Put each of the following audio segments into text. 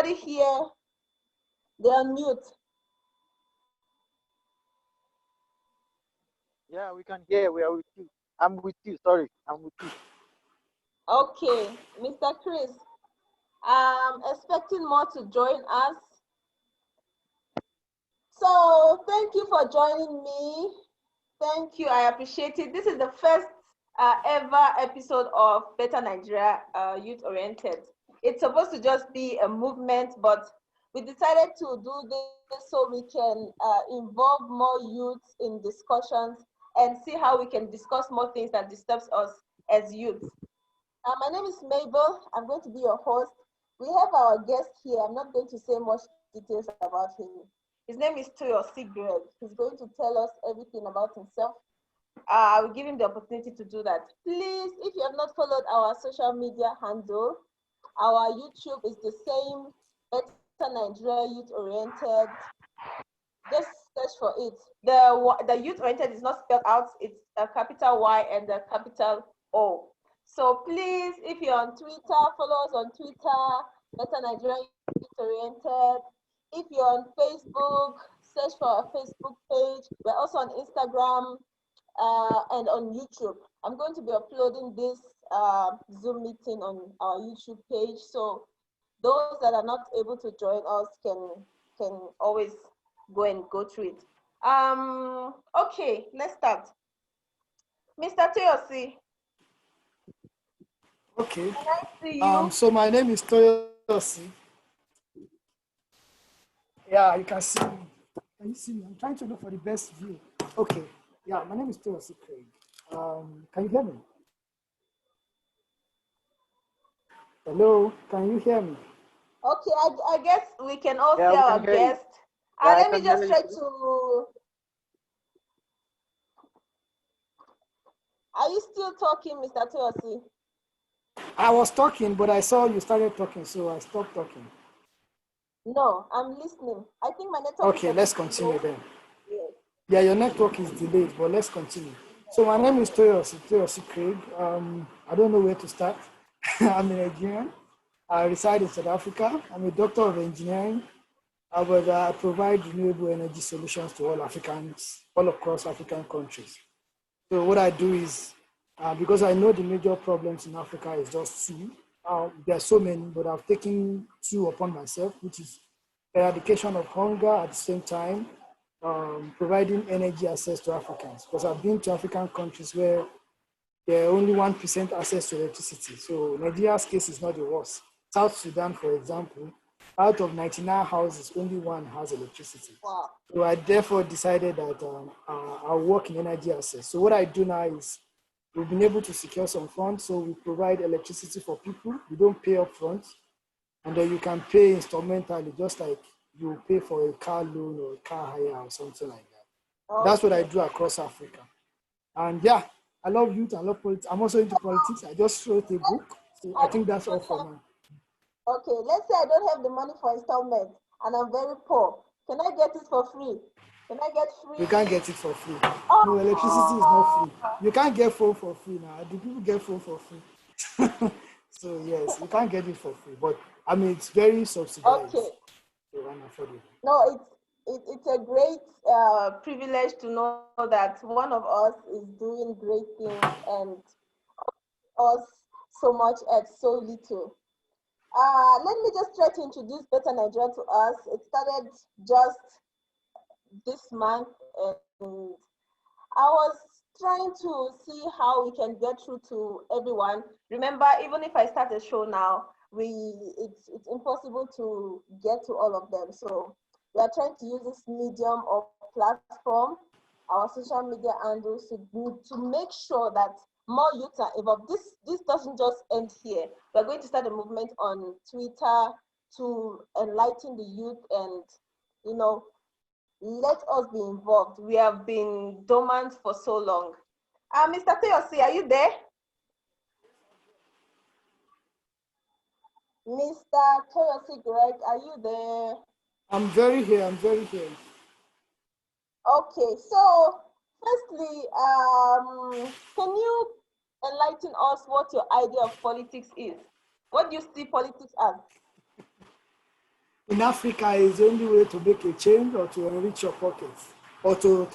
anybody here? They're on mute. Yeah, we can hear. We are with you. I'm with you. Sorry, I'm with you. Okay, Mr. Chris, I'm expecting more to join us. So thank you for joining me. Thank you, I appreciate it. This is the first ever episode of Better Nigeria Youth Oriented. It's supposed to just be a movement, but we decided to do this so we can involve more youths in discussions and see how we can discuss more things that disturbs us as youth. My name is Mabel. I'm going to be your host. We have our guest here. I'm not going to say much details about him. His name is Toyosi Greg. He's going to tell us everything about himself. I will give him the opportunity to do that. Please, if you have not followed our social media handle, our YouTube is the same, Better Nigeria Youth Oriented. Just search for it. The youth oriented is not spelled out. It's a capital Y and a capital O. So please, if you're on Twitter, follow us on Twitter, Better Nigeria Youth Oriented. If you're on Facebook, search for our Facebook page. We're also on Instagram and on YouTube. I'm going to be uploading this Zoom meeting on our YouTube page. So those that are not able to join us can always go through it. Okay, let's start. Mr. Toyosi. Okay. Can I see you? So my name is Toyosi. Yeah, you can see me. Can you see me? I'm trying to look for the best view. Okay. Yeah, my name is Toyosi Craig. Can you hear me? Hello, can you hear me? Okay, I guess we can all see Yeah, we our can hear you. guest. Yeah, I Let me can hear just you. try to. Are you still talking, Mr. Toyosi? I was talking, but I saw you started talking, so I stopped talking. No, I'm listening. I think my network Okay, let's continue then. Yes. Yeah, your network is delayed, but let's continue. So my name is Toyosi Craig. I don't know where to start. I'm a Nigerian. I reside in South Africa. I'm a doctor of engineering, but I provide renewable energy solutions to all Africans, all across African countries. So what I do is, because I know the major problems in Africa is just two. There are so many, but I've taken two upon myself, which is eradication of hunger at the same time, providing energy access to Africans. Because I've been to African countries where there are only 1% access to electricity. So Nigeria's case is not the worst. South Sudan, for example, out of 99 houses, only one has electricity. Wow. So I therefore decided that I'll work in energy access. So what I do now is we've been able to secure some funds. So we provide electricity for people. We don't pay up front. And then you can pay instrumentally, just like you pay for a car loan or a car hire or something like that. Okay. That's what I do across Africa. And yeah, I love youth, I love politics. I'm also into politics. I just wrote a book. So I think that's all for now. Okay, let's say I don't have the money for installment and I'm very poor. Can I get it for free? Can I get free? You can't get it for free. Oh. No, electricity is not free. You can't get phone for free now. Do people get phone for free? So yes, you can't get it for free. But I mean, it's very subsidized. Okay. So no, it's a great privilege to know that one of us is doing great things and us so much at so little. Let me just try to introduce Better Nigeria to us. It started just this month, and I was trying to see how we can get through to everyone. Remember, even if I start a show now, it's impossible to get to all of them. So we are trying to use this medium or platform, our social media handles, to make sure that more youths are involved. This doesn't just end here. We're going to start a movement on Twitter to enlighten the youth and, let us be involved. We have been dormant for so long. Mr. Toyosi, are you there? Mr. Toyosi Greg, are you there? I'm very here. Okay, so firstly, can you enlighten us what your idea of politics is? What do you see politics as? in Africa is the only way to make a change or to enrich your pockets or to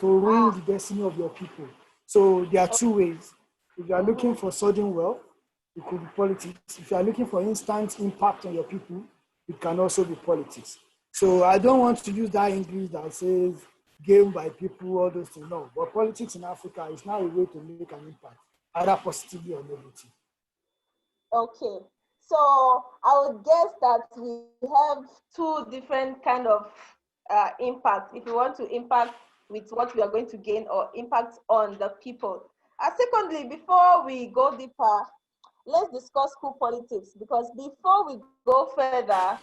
ruin the destiny of your people. So there are two ways. If you are looking for sudden wealth, it could be politics. If you are looking for instant impact on your people, it can also be politics. So I don't want to use that English that says game by people, all those things. No, but politics in Africa is now a way to make an impact, either positively or negatively. Okay. So I would guess that we have two different kind of impact. If we want to impact with what we are going to gain or impact on the people. Secondly, before we go deeper, let's discuss school politics, because before we go further,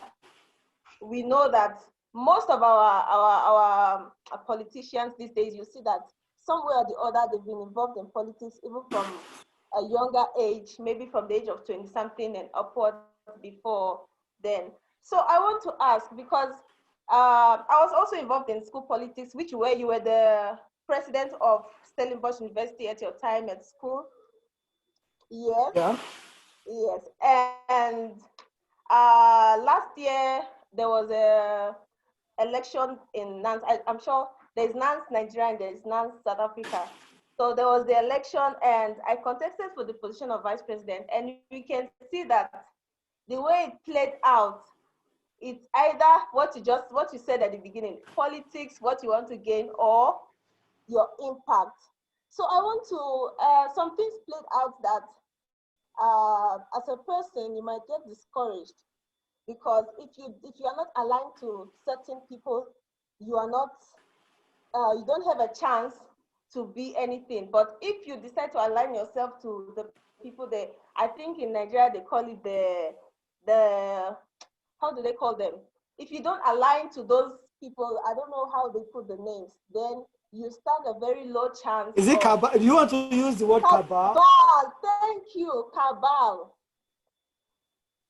we know that most of our politicians these days, you see that somewhere or the other they've been involved in politics even from a younger age, maybe from the age of 20 something and upwards before then. So I want to ask, because I was also involved in school politics, which where you were the president of Stellenbosch University at your time at school. Yes. Yeah. Yes. And last year there was a election in NANS. I'm sure there's NANS Nigeria and there's NANS South Africa. So there was the election and I contested for the position of vice president, and we can see that the way it played out, it's either what you said at the beginning, politics, what you want to gain, or your impact. So I want to, some things played out that as a person, you might get discouraged, because if you are not aligned to certain people, you are not, you don't have a chance to be anything. But if you decide to align yourself to the people there, I think in Nigeria they call it the how do they call them? If you don't align to those people, I don't know how they put the names, then you stand a very low chance. Is it cabal? Do you want to use the word cabal? Cabal, thank you, cabal.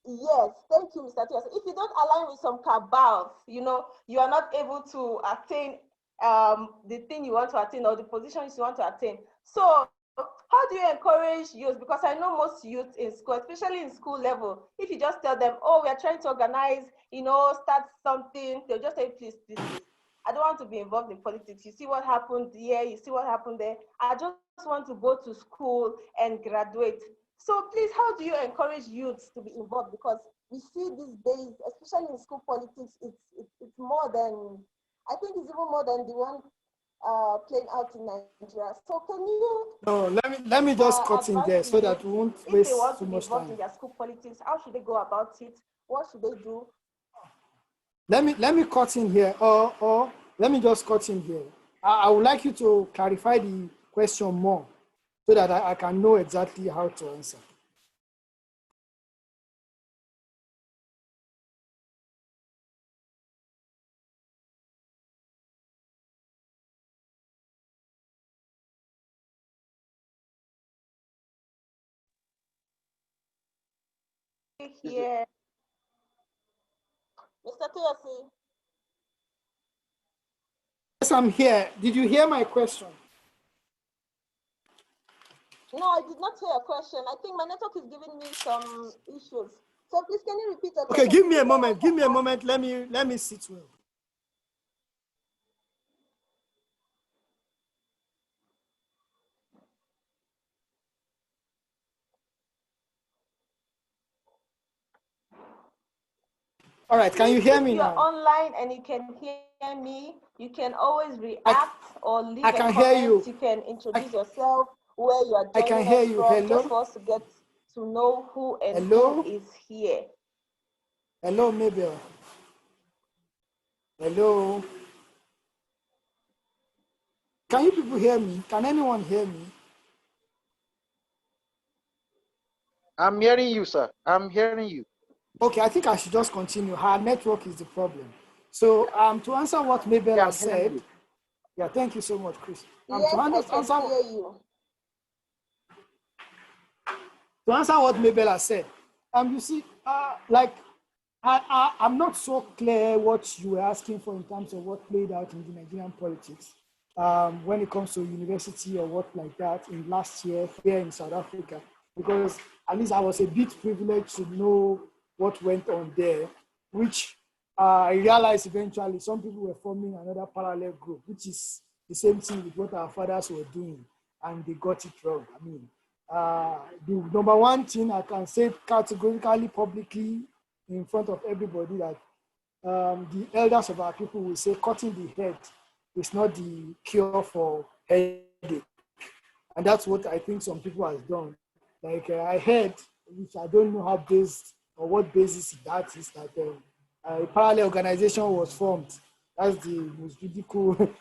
Yes, thank you, Mr. Tias. If you don't align with some cabals, you know, you are not able to attain the thing you want to attain or the positions you want to attain. So how do you encourage youth? Because I know most youth in school, especially in school level, if you just tell them, oh, we are trying to organize, you know, start something, they'll just say, please, please, please. I don't want to be involved in politics. You see what happened here, you see what happened there. I just want to go to school and graduate. So please, how do you encourage youths to be involved? Because we see these days, especially in school politics, it's more than, I think it's even more than the one playing out in Nigeria. So can you? No, let me just cut in there so that we won't if waste they want so to be much involved time. in their school politics, how should they go about it? What should they do? Let me cut in here, or let me just cut in here. I would like you to clarify the question more so that I can know exactly how to answer. Here, Mr. Toyosi. Yes, I'm here. Did you hear my question? No, I did not hear a question. I think my network is giving me some issues. So please, can you repeat the question? Okay, give me a moment. Give me a moment. Let me sit well. All right, can you hear me now? If you're online and you can hear me, you can always react or leave a comment. Hear you. You can introduce yourself, where you are joining I can hear us you. from, Hello? just for us to get to know who and Hello? who is here. Hello, Mabel. Hello? Can you people hear me? Can anyone hear me? I'm hearing you, sir. I'm hearing you. Okay, I think I should just continue. Her network is the problem. So to answer what Mabel has said, yeah, thank you so much, Chris. Yes, I can hear you. To answer what Mabel has said, you see, like, I'm not so clear what you were asking for in terms of what played out in the Nigerian politics when it comes to university or what like that in last year here in South Africa, because at least I was a bit privileged to know what went on there, which I realized eventually some people were forming another parallel group, which is the same thing with what our fathers were doing, and they got it wrong. I mean, the number one thing I can say categorically, publicly, in front of everybody, that the elders of our people will say cutting the head is not the cure for headache. And that's what I think some people have done. Like I heard, which I don't know how based or what basis that is, that a parallel organization was formed. That's the most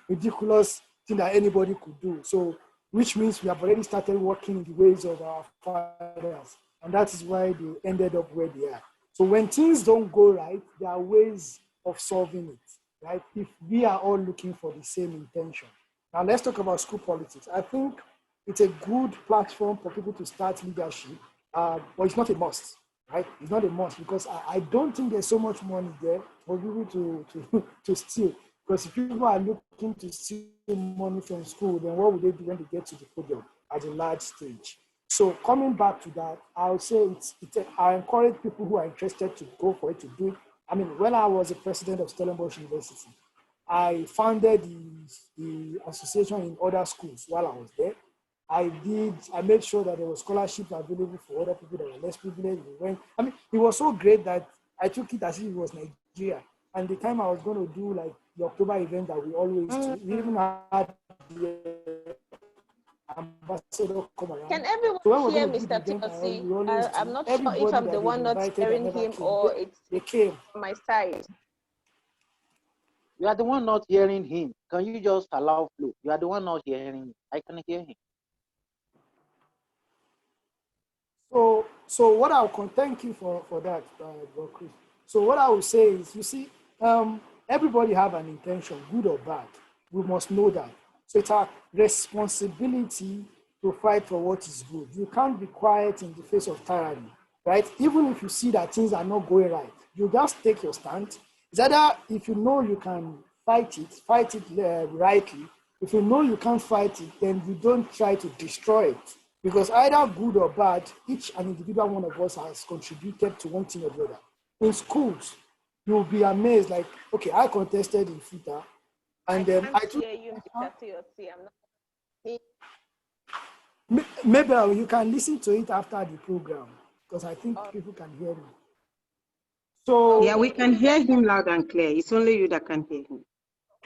ridiculous thing that anybody could do. So, which means we have already started working in the ways of our fathers. And that is why they ended up where they are. So when things don't go right, there are ways of solving it, right? If we are all looking for the same intention. Now let's talk about school politics. I think it's a good platform for people to start leadership, but it's not a must, right? It's not a must because I don't think there's so much money there for people to steal. Because if people are looking to steal money from school, then what would they do when they get to the podium at a large stage? So coming back to that, I would say I encourage people who are interested to go for it, to do it. I mean, when I was the president of Stellenbosch University, I founded the association in other schools while I was there. I made sure that there were scholarships available for other people that were less privileged. It was so great that I took it as if it was Nigeria. And the time I was going to do like the October event that we always do, we even had the ambassador come around. Can everyone So hear Mr. Timothy? I'm not sure if I'm the one not hearing him or they came on my side. You are the one not hearing him. Can you just allow flow? You are the one not hearing him. I can hear him. So what thank you for that, Chris. So what I would say is, you see, everybody have an intention, good or bad. We must know that. So it's our responsibility to fight for what is good. You can't be quiet in the face of tyranny, right? Even if you see that things are not going right, you just take your stand. It's either if you know you can fight it rightly. If you know you can't fight it, then you don't try to destroy it. Because either good or bad, each and individual one of us has contributed to one thing or the other. In schools, you'll be amazed, like, okay, I contested in FUTA, and then I took... hear you, Mr. T.O.C. I'm not... Mabel, you can listen to it after the program, because I think people can hear me. So yeah, we can hear him loud and clear. It's only you that can hear him.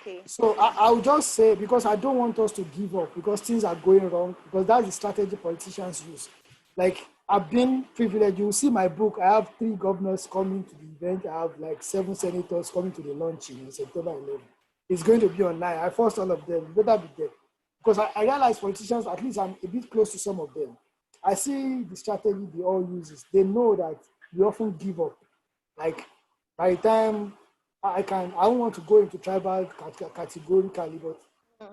Okay. So I'll just say, because I don't want us to give up because things are going wrong, because that's the strategy politicians use. Like, I've been privileged. You see my book. I have 3 governors coming to the event. I have like 7 senators coming to the launching on September 11th. It's going to be online. I forced all of them. You better be there. Because I realize politicians, at least I'm a bit close to some of them. I see the strategy they all use. They know that we often give up. Like, by the time I don't want to go into tribal categorically, but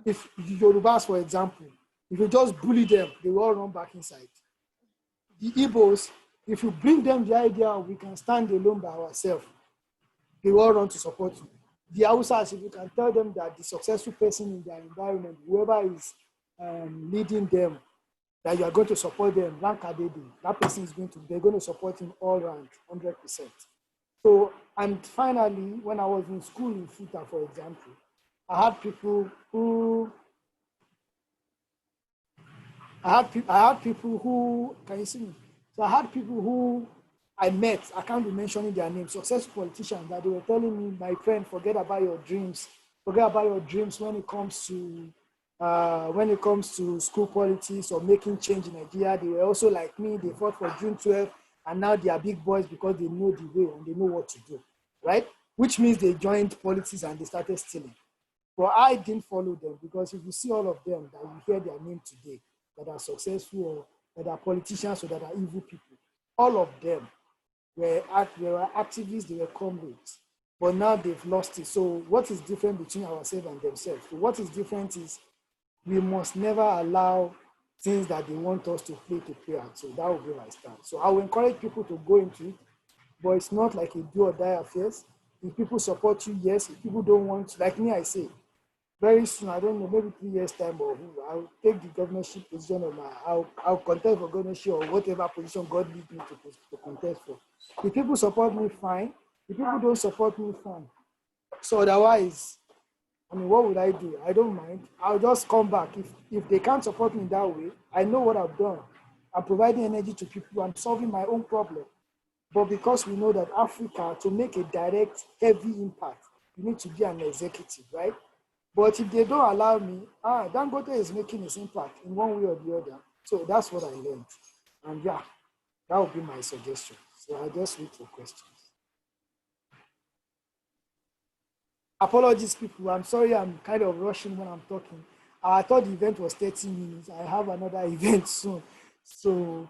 if Yorubas, for example, if you just bully them, they will all run back inside. The Igbos, if you bring them the idea we can stand alone by ourselves, they will all run to support you. The Hausas, if you can tell them that the successful person in their environment, whoever is leading them, that you are going to support them, that person is they're going to support him all around, 100%. So, and finally, when I was in school in FUTA, for example, I had people who, can you see me? So I had people who I met, I can't be mentioning their names, successful politicians, that they were telling me, my friend, forget about your dreams when it comes to school politics or making change in Nigeria. They were also like me, they fought for June 12th, and now they are big boys because they know the way and they know what to do, right? Which means they joined politics and they started stealing. But I didn't follow them, because if you see all of them that you hear their name today, that are successful or that are politicians or that are evil people, all of them were activists, they were comrades, but now they've lost it. So what is different between ourselves and themselves? So what is different is we must never allow things that they want us to play out. So that will be my stand. So I will encourage people to go into it, but it's not like a do or die affairs. If people support you, yes. If people don't want to, like me, I say, very soon, I don't know, maybe 3 years time, or I'll take the governorship position of I'll contest for governorship or whatever position God leads me to contest for. If people support me, fine. The people don't support me, fine. So otherwise, I mean, what would I do? I don't mind. I'll just come back. If they can't support me that way, I know what I've done. I'm providing energy to people. I'm solving my own problem. But because we know that Africa, to make a direct, heavy impact, you need to be an executive, right? But if they don't allow me, Dangote is making his impact in one way or the other. So that's what I learned. And yeah, that would be my suggestion. So I just wait for questions. Apologies, people. I'm sorry I'm kind of rushing when I'm talking. I thought the event was 30 minutes. I have another event soon. So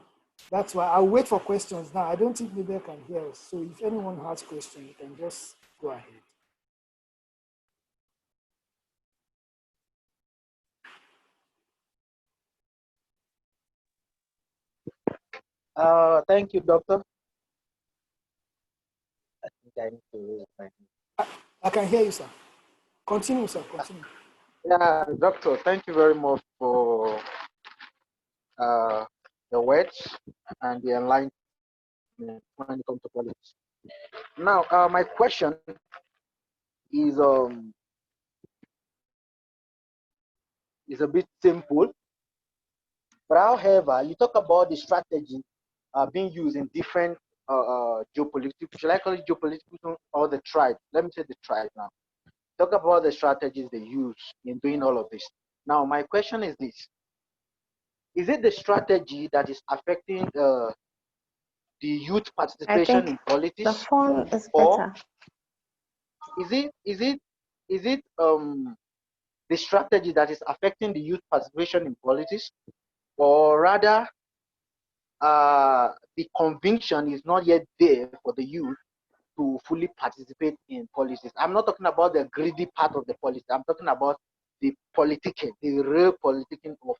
that's why I'll wait for questions now. I don't think Mabel can hear us. So if anyone has questions, you can just go ahead. Thank you, doctor. I think I need to raise my hand. I can hear you, sir. Continue, sir. Continue. Yeah, doctor, thank you very much for the words and the enlightenment when it comes to politics. Now, my question is a bit simple, but however, you talk about the strategy being used in different geopolitical, should I call it geopolitical or the tribe? Let me say the tribe now. Talk about the strategies they use in doing all of this. Now, my question is this. Is it the strategy that is affecting the youth participation in politics? The phone is or better. Is it the strategy that is affecting the youth participation in politics, or rather the conviction is not yet there for the youth to fully participate in politics? I'm not talking about the greedy part of the politics. I'm talking about the politicking, the real politicking of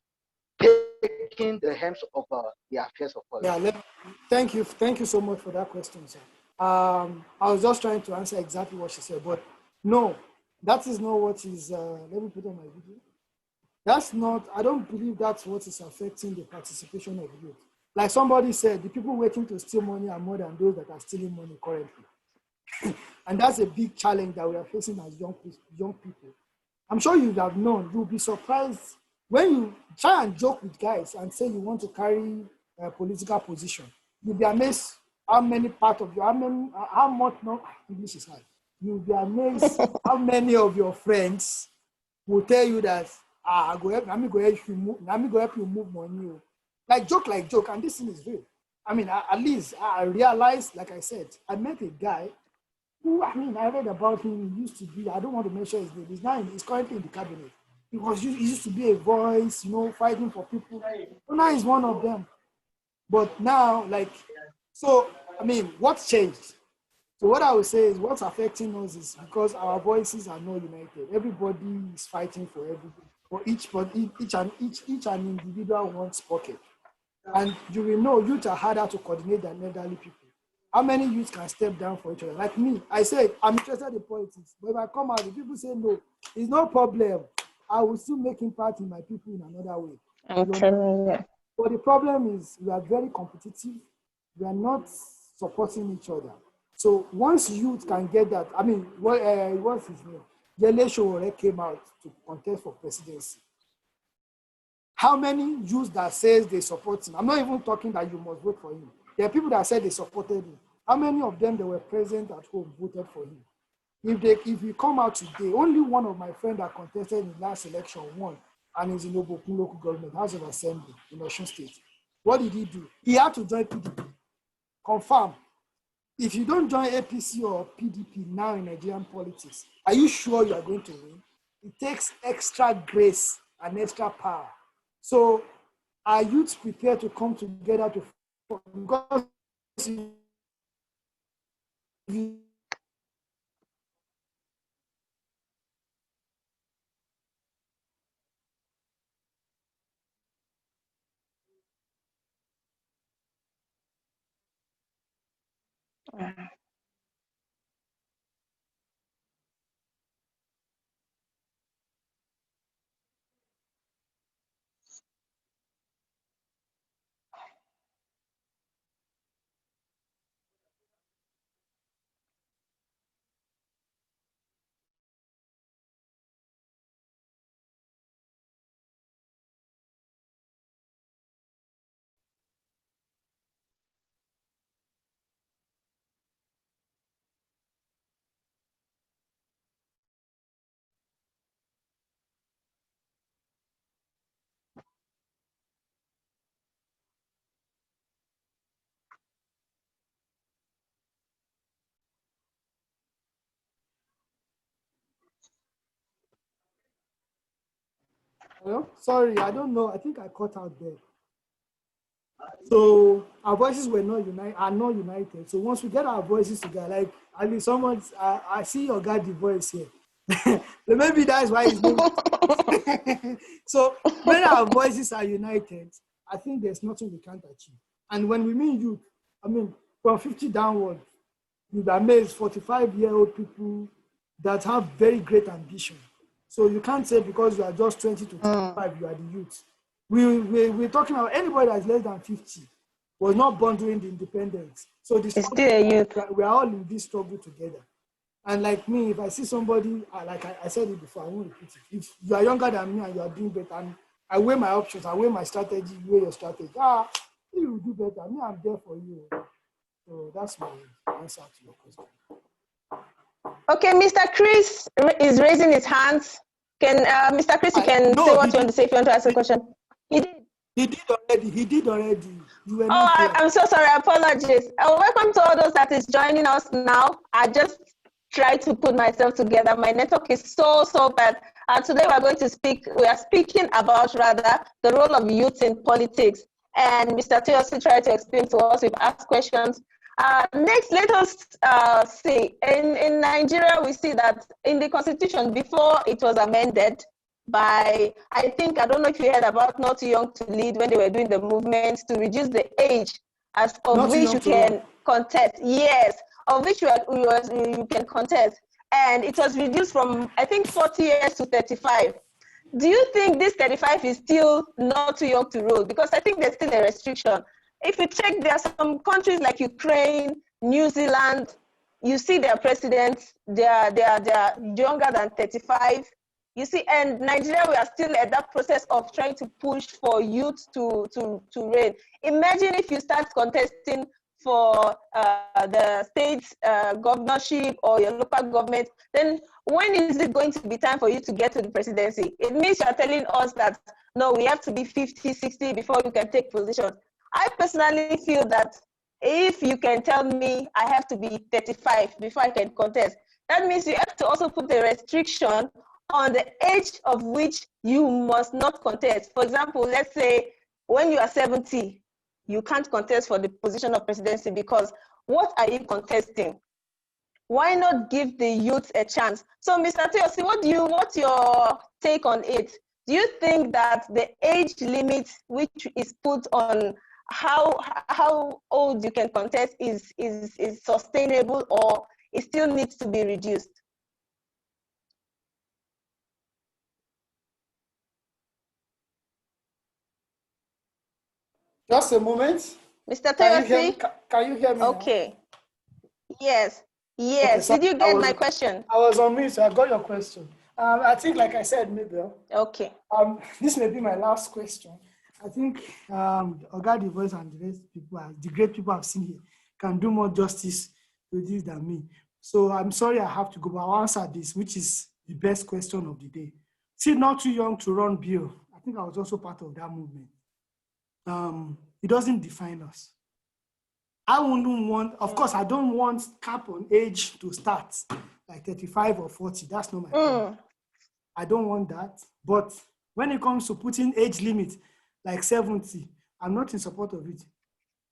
taking the hands of the affairs of politics. Yeah, thank you so much for that question, sir. I was just trying to answer exactly what she said, but no, that is not what is. Let me put on my video. That's not. I don't believe that's what is affecting the participation of youth. Like somebody said, the people waiting to steal money are more than those that are stealing money currently, and that's a big challenge that we are facing as young people. I'm sure you have known. You'll be surprised when you try and joke with guys and say you want to carry a political position. You'll be amazed how many part of you, how much, no, English is hard. You'll be amazed how many of your friends will tell you that, let me go help you move money. Like joke, and this thing is real. I mean, at least I realized, like I said, I met a guy who, I mean, I read about him. He used to be, I don't want to mention his name. He's currently in the cabinet. He used to be a voice, fighting for people. So now he's one of them. But now, so, I mean, what's changed? So what I would say is what's affecting us is because our voices are not united. Everybody is fighting for everything. For each an individual wants pocket. And you will know youth are harder to coordinate than elderly people. How many youths can step down for each other? Like me, I said, I'm interested in politics. But if I come out, if people say no, it's no problem. I will still make impact in my people in another way. I'm telling you. But the problem is we are very competitive. We are not supporting each other. So once youth can get that, I mean, what's his name? Yele Sowore came out to contest for presidency. How many youths that says they support him? I'm not even talking that you must vote for him. There are people that said they supported him. How many of them that were present at home voted for him? If we come out today, only one of my friends that contested in the last election won, and is in Obokun local government, House of Assembly in Osun State. What did he do? He had to join PDP. Confirm. If you don't join APC or PDP now in Nigerian politics, are you sure you are going to win? It takes extra grace and extra power. So are youths prepared to come together to, because you Hello? Sorry, I don't know. I think I cut out there. So our voices are not united. So once we get our voices together, like I mean, I see your guy the voice here. Maybe that's why his name. So when our voices are united, I think there's nothing we can't achieve. And when we mean youth, I mean from 50 downward, you'll be amazed 45-year-old people that have very great ambition. So you can't say because you are just 20 to 25, you are the youth. We're talking about anybody that's less than 50 was not born during the independence. So It's still a youth. we are all in this struggle together. And like me, if I see somebody, like I said it before, I won't repeat it. If you are younger than me and you are doing better, and I weigh my options, I weigh my strategy, you weigh your strategy. If you do better, me, I'm there for you. So that's my answer to your question. Okay, Mr. Chris is raising his hands. Can Mr. Chris, you can say what you want to say if you want to ask a question. He did. He did already. You were Oh, not here. I'm so sorry. Apologies. Welcome to all those that is joining us now. I just try to put myself together. My network is so bad. Today we are speaking about the role of youth in politics. And Mr. Teosi tried to explain to us. We've asked questions. Next, let us see. In Nigeria, we see that in the constitution, before it was amended by, I don't know if you heard about Not Too Young to Lead when they were doing the movement to reduce the age of which you can contest. Yes, of which you can contest. And it was reduced from, 40 years to 35. Do you think this 35 is still not too young to rule? Because I think there's still a restriction. If you check, there are some countries like Ukraine, New Zealand, you see their presidents, they are younger than 35. You see, and Nigeria, we are still at that process of trying to push for youth to reign. Imagine if you start contesting for the state governorship or your local government, then when is it going to be time for you to get to the presidency? It means you're telling us that, no, we have to be 50, 60 before you can take position. I personally feel that if you can tell me I have to be 35 before I can contest, that means you have to also put a restriction on the age of which you must not contest. For example, let's say when you are 70, you can't contest for the position of presidency because what are you contesting? Why not give the youth a chance? So, Mr. Teosi, what's your take on it? Do you think that the age limit which is put on how old you can contest is sustainable, or it still needs to be reduced? Just a moment. Mr. Teosi? Can you hear me okay. Now? Yes. Okay, so did you get my question? I was on mute, so I got your question. I think, like I said, Mabel. Okay. This may be my last question. I think Oga the Voice and the rest people, the great people I've seen here, can do more justice to this than me. So I'm sorry I have to go, but I'll answer this, which is the best question of the day. See, Not Too Young to Run bill. I think I was also part of that movement. It doesn't define us. I wouldn't want, of course, I don't want cap on age to start like 35 or 40. That's not my problem. I don't want that. But when it comes to putting age limit like 70, I'm not in support of it.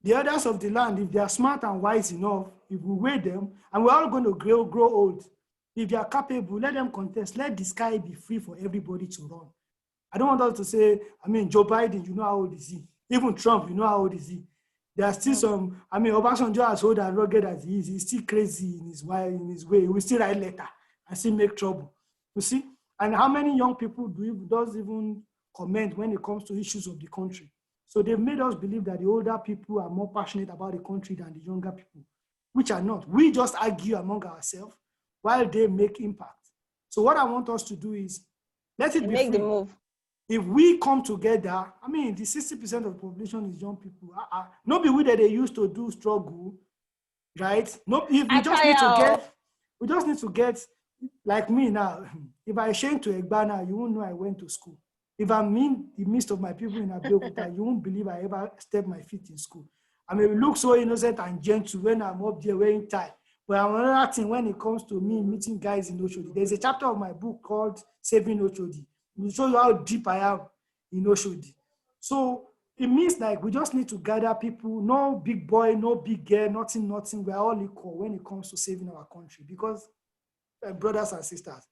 The others of the land, if they are smart and wise enough, if we weigh them, and we're all going to grow old, if they are capable, let them contest. Let the sky be free for everybody to run. I don't want us to say, Joe Biden, you know how old is he? Even Trump, you know how old is he? There are still some, Obasanjo, as old and rugged as he is, he's still crazy in his way. He will still write letter and still make trouble. You see? And how many young people does even comment when it comes to issues of the country? So they've made us believe that the older people are more passionate about the country than the younger people, which are not. We just argue among ourselves while they make impact. So what I want us to do is, let it be make free. the move. If we come together, the 60% of the population is young people. Not be we that they used to do struggle, right? No, if we just need to get, like me now. If I change to Egbana, you won't know I went to school. If I'm in the midst of my people in Abeokuta, you won't believe I ever stepped my feet in school. I may look so innocent and gentle when I'm up there wearing tie. But another thing when it comes to me meeting guys in Oshodi, there's a chapter of my book called Saving Oshodi. to show you how deep I am in Oshodi. So it means like we just need to gather people, no big boy, no big girl, nothing. We're all equal when it comes to saving our country, because brothers and sisters,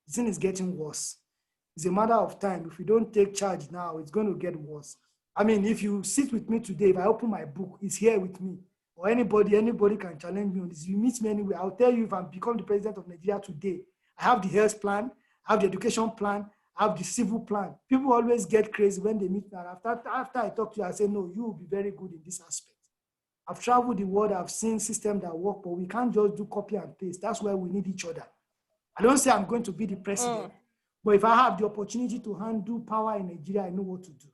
the thing is getting worse. It's a matter of time. If we don't take charge now, it's going to get worse. I mean, if you sit with me today, if I open my book, it's here with me. Or anybody can challenge me on this. You meet me anywhere, I'll tell you if I become the president of Nigeria today. I have the health plan, I have the education plan, I have the civil plan. People always get crazy when they meet me. After I talk to you, I say, no, you will be very good in this aspect. I've traveled the world, I've seen systems that work, but we can't just do copy and paste. That's why we need each other. I don't say I'm going to be the president, but if I have the opportunity to handle power in Nigeria, I know what to do.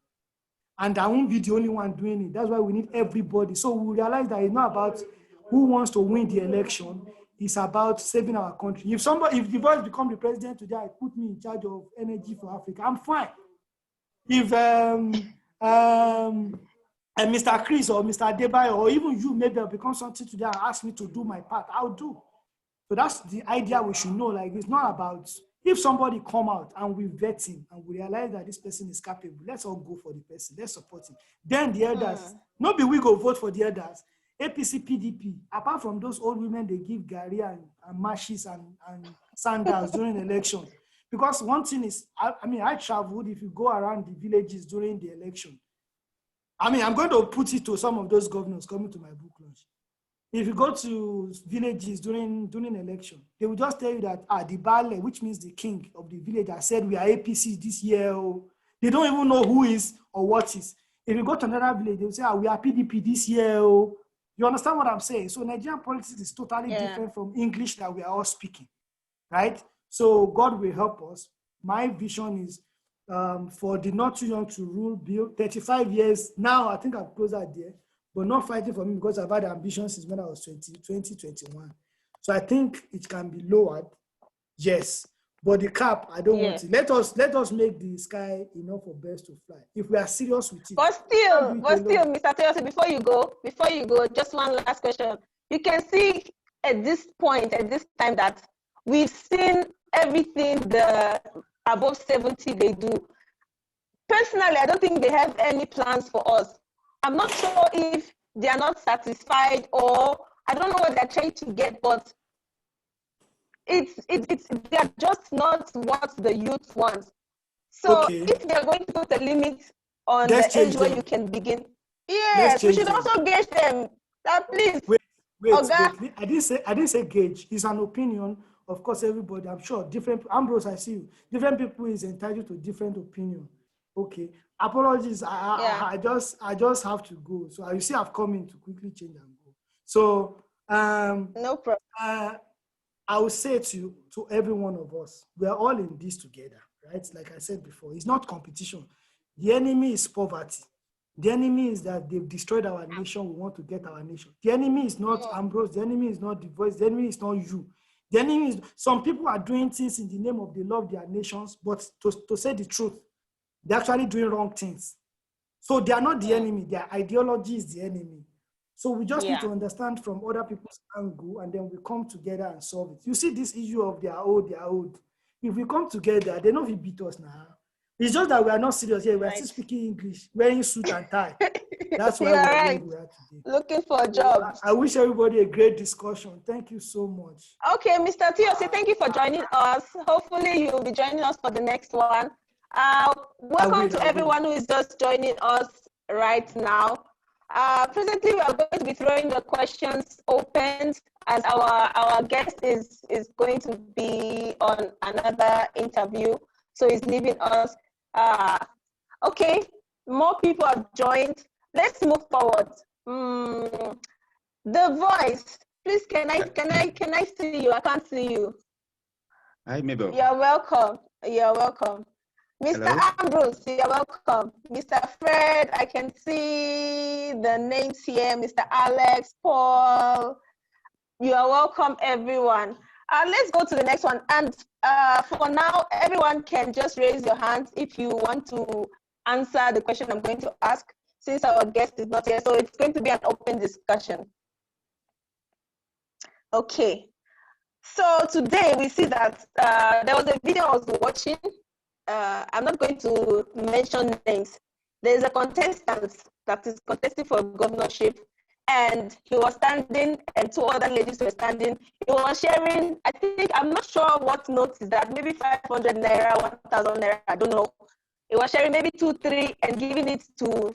And I won't be the only one doing it. That's why we need everybody. So we realize that it's not about who wants to win the election. It's about saving our country. If the voice become the president today, I put me in charge of energy for Africa, I'm fine. If Mr. Chris or Mr. Adebayo or even you maybe become something today and ask me to do my part, I'll do. So that's the idea we should know. Like, it's not about if somebody come out and we vet him and we realize that this person is capable, let's all go for the person, let's support him. Then the elders, nobody we go vote for the elders. APC, PDP, apart from those old women, they give Gary and mashes and sandals during the election. Because one thing is, I traveled, if you go around the villages during the election, I'm going to put it to some of those governors coming to my book launch. If you go to villages during election, they will just tell you that the Bale, which means the king of the village, has said we are APC this year. They don't even know who is or what is. If you go to another village, they will say we are PDP this year. You understand what I'm saying? So Nigerian politics is totally different from English that we are all speaking, right? So God will help us. My vision is for the not too young to rule bill, 35 years. Now I think I'm closer there. But not fighting for me because I've had ambitions since when I was 21. So I think it can be lowered, yes. But the cap, I don't want it. Let us make the sky enough for birds to fly. If we are serious with it. But still, Mr. Teyosi, before you go, just one last question. You can see at this time that we've seen everything the above 70 they do. Personally, I don't think they have any plans for us. I'm not sure if they are not satisfied or I don't know what they're trying to get, but they are just not what the youth wants. So if they're going to put a limit on the age where you can begin, yes, we should also gauge them. Please. Wait. I didn't say gauge. It's an opinion. Of course, everybody, I'm sure, different. Ambrose, I see you. Different people is entitled to different opinion. Okay. Apologies. I just have to go. So you see, I've come in to quickly change and go. So no problem. I will say to every one of us, we are all in this together, right? Like I said before, it's not competition. The enemy is poverty. The enemy is that they've destroyed our nation. We want to get our nation. The enemy is not Ambrose. The enemy is not the voice. The enemy is not you. The enemy is some people are doing things in the name of the love of their nations, but to say the truth, they're actually doing wrong things. So they are not the enemy. Their ideology is the enemy. So we just need to understand from other people's angle, and then we come together and solve it. You see this issue of they are old. If we come together, they don't will beat us now. It's just that we are not serious here. We are still speaking English, wearing suit and tie. That's why we are today. Looking for a job. I wish everybody a great discussion. Thank you so much. Okay, Mr. Teyosi, thank you for joining us. Hopefully you will be joining us for the next one. Welcome to everyone who is just joining us right now. Presently, we are going to be throwing the questions open as our guest is going to be on another interview, so he's leaving us. Okay, more people have joined. Let's move forward. The voice, please. Can I see you? I can't see you. Hi, Mabel. You're welcome. Mr. Hello? Ambrose, you're welcome. Mr. Fred, I can see the names here. Mr. Alex, Paul, you are welcome, everyone. Let's go to the next one. And for now, everyone can just raise your hands if you want to answer the question I'm going to ask, since our guest is not here. So it's going to be an open discussion. Okay. So today we see that there was a video I was watching I'm not going to mention names. There's a contestant that is contesting for governorship, and he was standing, and two other ladies were standing. He was sharing, I think, I'm not sure what note is that, maybe 500 naira, 1,000 naira, I don't know. He was sharing maybe 2, 3 and giving it to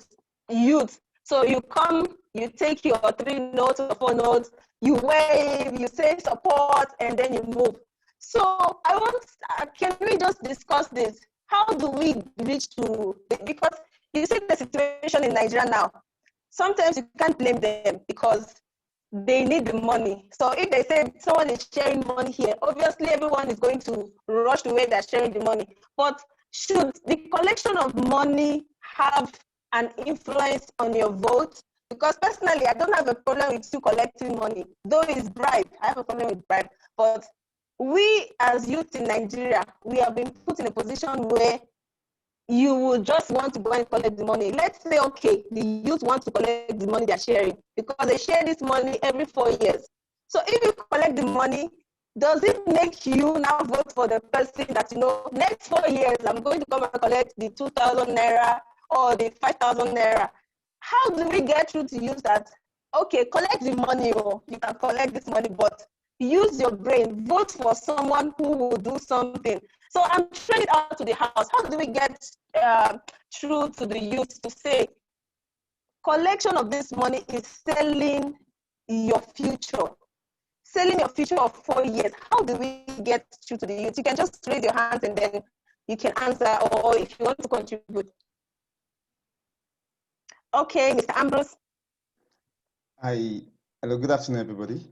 youth. So you come, you take your 3 notes or 4 notes, you wave, you say support, and then you move. So I want, can we just discuss this? How do we reach to, because you see the situation in Nigeria now, sometimes you can't blame them because they need the money. So if they say someone is sharing money here, obviously everyone is going to rush to where they're sharing the money. But should the collection of money have an influence on your vote? Because personally, I don't have a problem with you collecting money, though it's bribe. I have a problem with bribe. But we as youth in Nigeria, we have been put in a position where you would just want to go and collect the money. Let's say, okay, the youth want to collect the money they're sharing because they share this money every 4 years. So if you collect the money, does it make you now vote for the person that, you know, next 4 years, I'm going to come and collect the 2,000 naira or the 5,000 naira? How do we get through to use that? Okay, collect the money, or you can collect this money, but use your brain, vote for someone who will do something. So I'm throwing it out to the house. How do we get through to the youth to say, collection of this money is selling your future? Selling your future of 4 years. How do we get through to the youth? You can just raise your hands and then you can answer, or if you want to contribute. Okay, Mr. Ambrose. Hi, hello, good afternoon, everybody.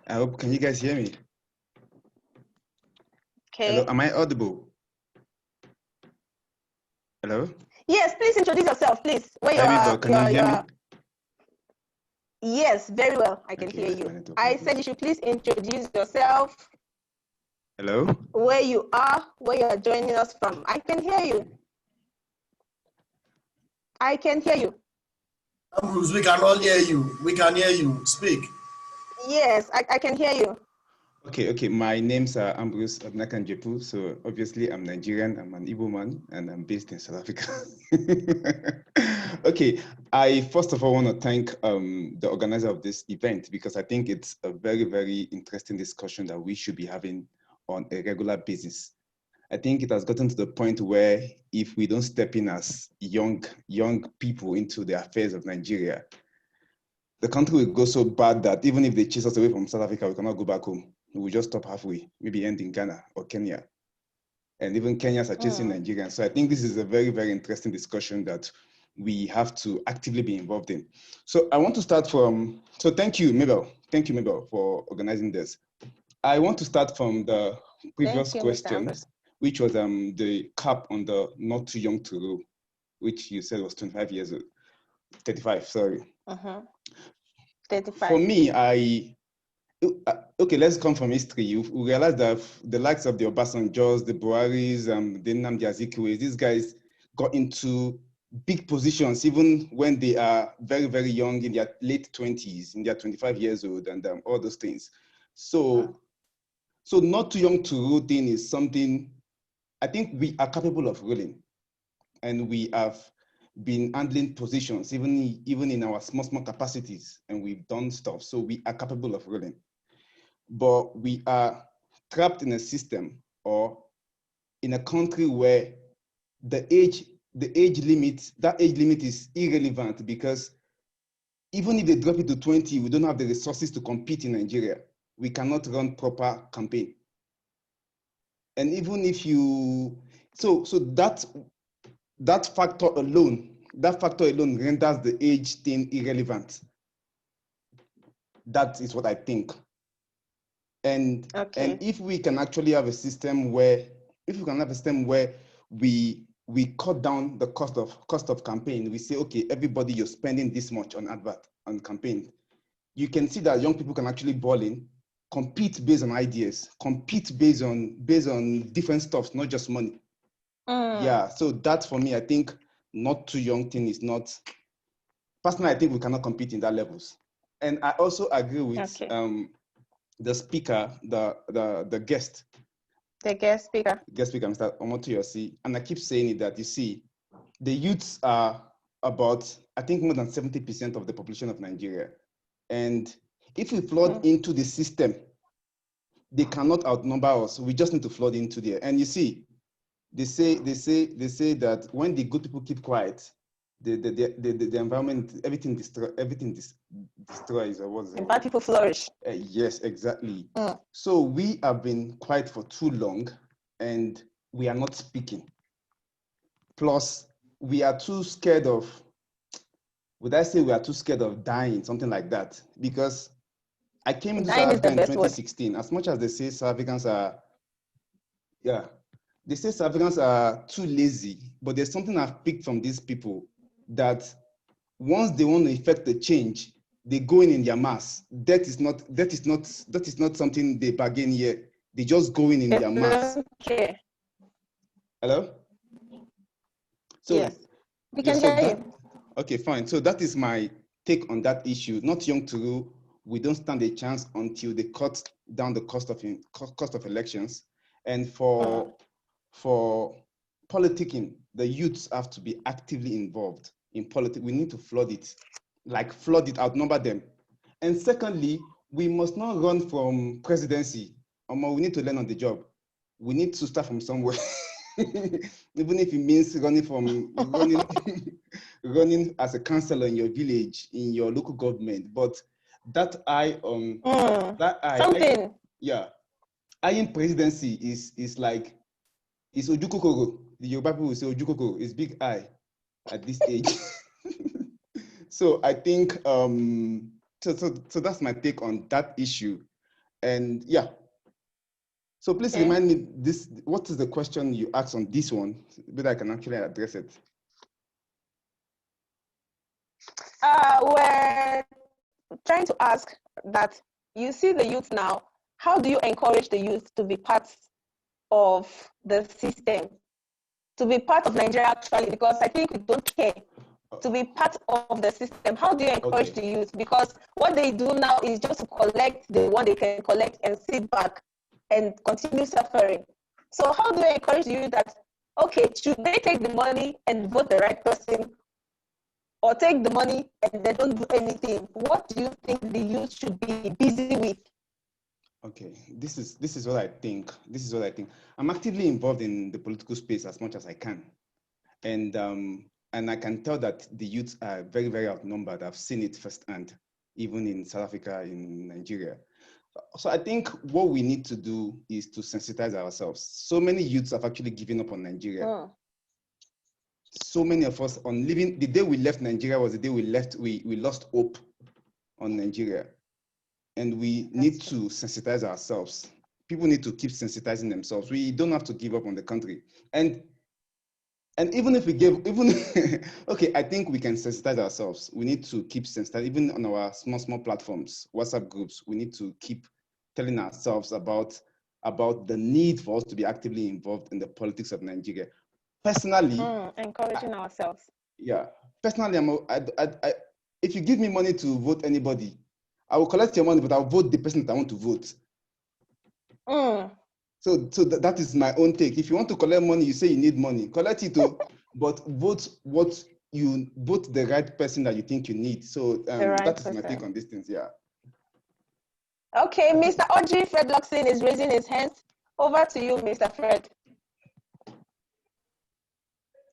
I hope, can you guys hear me? Okay. Hello, am I audible? Hello? Yes, please introduce yourself, please. Where you Hi, are, Mabel, can you hear me? Yes, very well. I can hear you. I said you should please introduce yourself. Hello? Where you are joining us from. I can hear you. I can hear you. Ambrose, we cannot hear you. We can hear you. Speak. Yes, I can hear you. Okay. My name's Ambrose Jepu. So obviously I'm Nigerian, I'm an Igbo man, and I'm based in South Africa. Okay, I first of all want to thank the organizer of this event, because I think it's a very, very interesting discussion that we should be having on a regular basis. I think it has gotten to the point where if we don't step in as young people into the affairs of Nigeria, the country will go so bad that even if they chase us away from South Africa, we cannot go back home. We will just stop halfway, maybe end in Ghana or Kenya. And even Kenyans are chasing Nigerians. So I think this is a very, very interesting discussion that we have to actively be involved in. So I want to start from, so thank you, Mabel. Thank you, Mabel, for organizing this. I want to start from the previous question, which was the cap on the not too young to rule, which you said was 25 years old, 35, sorry. 35. For me, okay, let's come from history. You realize that the likes of the Obasanjos, the Buharis, the Nnamdi Azikiwe, these guys got into big positions even when they are very, very young, in their late 20s, in their 25 years old, and all those things. So not too young to rule thing is something I think we are capable of ruling, and we have been handling positions even in our small capacities, and we've done stuff. So we are capable of ruling, but we are trapped in a system or in a country where the age limit is irrelevant, because even if they drop it to 20, we don't have the resources to compete in Nigeria. We cannot run proper campaign. And even if you, so that factor alone renders the age thing irrelevant. That is what I think. And if we can actually have a system where, we cut down the cost of campaign, we say, okay, everybody, you're spending this much on advert, on campaign. You can see that young people can actually ball in, compete based on ideas, compete based on different stuff, not just money. Yeah, so that for me, I think not too young thing is not, personally, I think we cannot compete in that levels. And I also agree with the speaker, the guest. The guest speaker. Mr. Omotoyosi, and I keep saying it that you see, the youths are about, I think, more than 70% of the population of Nigeria. And if we flood into the system, they cannot outnumber us. We just need to flood into there. And you see, they say that when the good people keep quiet, the environment, everything destroys, or what's it? And bad people flourish. Yes, exactly. So we have been quiet for too long, and we are not speaking. Plus, we are too scared of, would I say we are too scared of dying, something like that? Because I came into South Africa in 2016. As much as they say South Africans are, they say South Africans are too lazy, but there's something I've picked from these people, that once they want to effect the change, they go in their mass. That is not something they bargain here. They just go in their mass. Okay. Hello? So, yes, we can hear you. Okay, fine. So that is my take on that issue. Not young to rule. We don't stand a chance until they cut down the cost of elections. And for politicking, the youths have to be actively involved in politics. We need to flood it, outnumber them. And secondly, we must not run from presidency. We need to learn on the job. We need to start from somewhere. Even if it means running as a councillor in your village, in your local government. But eyeing presidency is like, it's ojukokoro. The Yoruba people will say ojukokoro is big eye at this age. So I think so that's my take on that issue. And yeah. So please remind me what is the question you asked on this one, but I can actually address it. We're trying to ask that you see the youth now, how do you encourage the youth to be part of the system, to be part of Nigeria actually, because I think we don't care, to be part of the system? How do you encourage the youth? Because what they do now is just to collect the one they can collect and sit back and continue suffering. So how do you encourage you that, okay, should they take the money and vote the right person, or take the money and they don't do anything? What do you think the youth should be busy with? Okay, this is what I think. I'm actively involved in the political space as much as I can. And I can tell that the youth are very, very outnumbered. I've seen it firsthand, even in South Africa, in Nigeria. So I think what we need to do is to sensitize ourselves. So many youths have actually given up on Nigeria. So many of us on living, the day we left Nigeria was the day we lost hope on Nigeria. And we need to sensitize ourselves. People need to keep sensitizing themselves. We don't have to give up on the country. And even if we okay, I think we can sensitize ourselves. We need to keep sensitizing, even on our small platforms, WhatsApp groups. We need to keep telling ourselves about the need for us to be actively involved in the politics of Nigeria. Personally, encouraging ourselves. Yeah, personally, if you give me money to vote anybody, I will collect your money, but I'll vote the person that I want to vote. So that is my own take. If you want to collect money, you say you need money, collect it, but vote the right person that you think you need. So that is my take on these things. Yeah. Okay, Mr. Oji FREDLUCKSON is raising his hand. Over to you, Mr. Fred.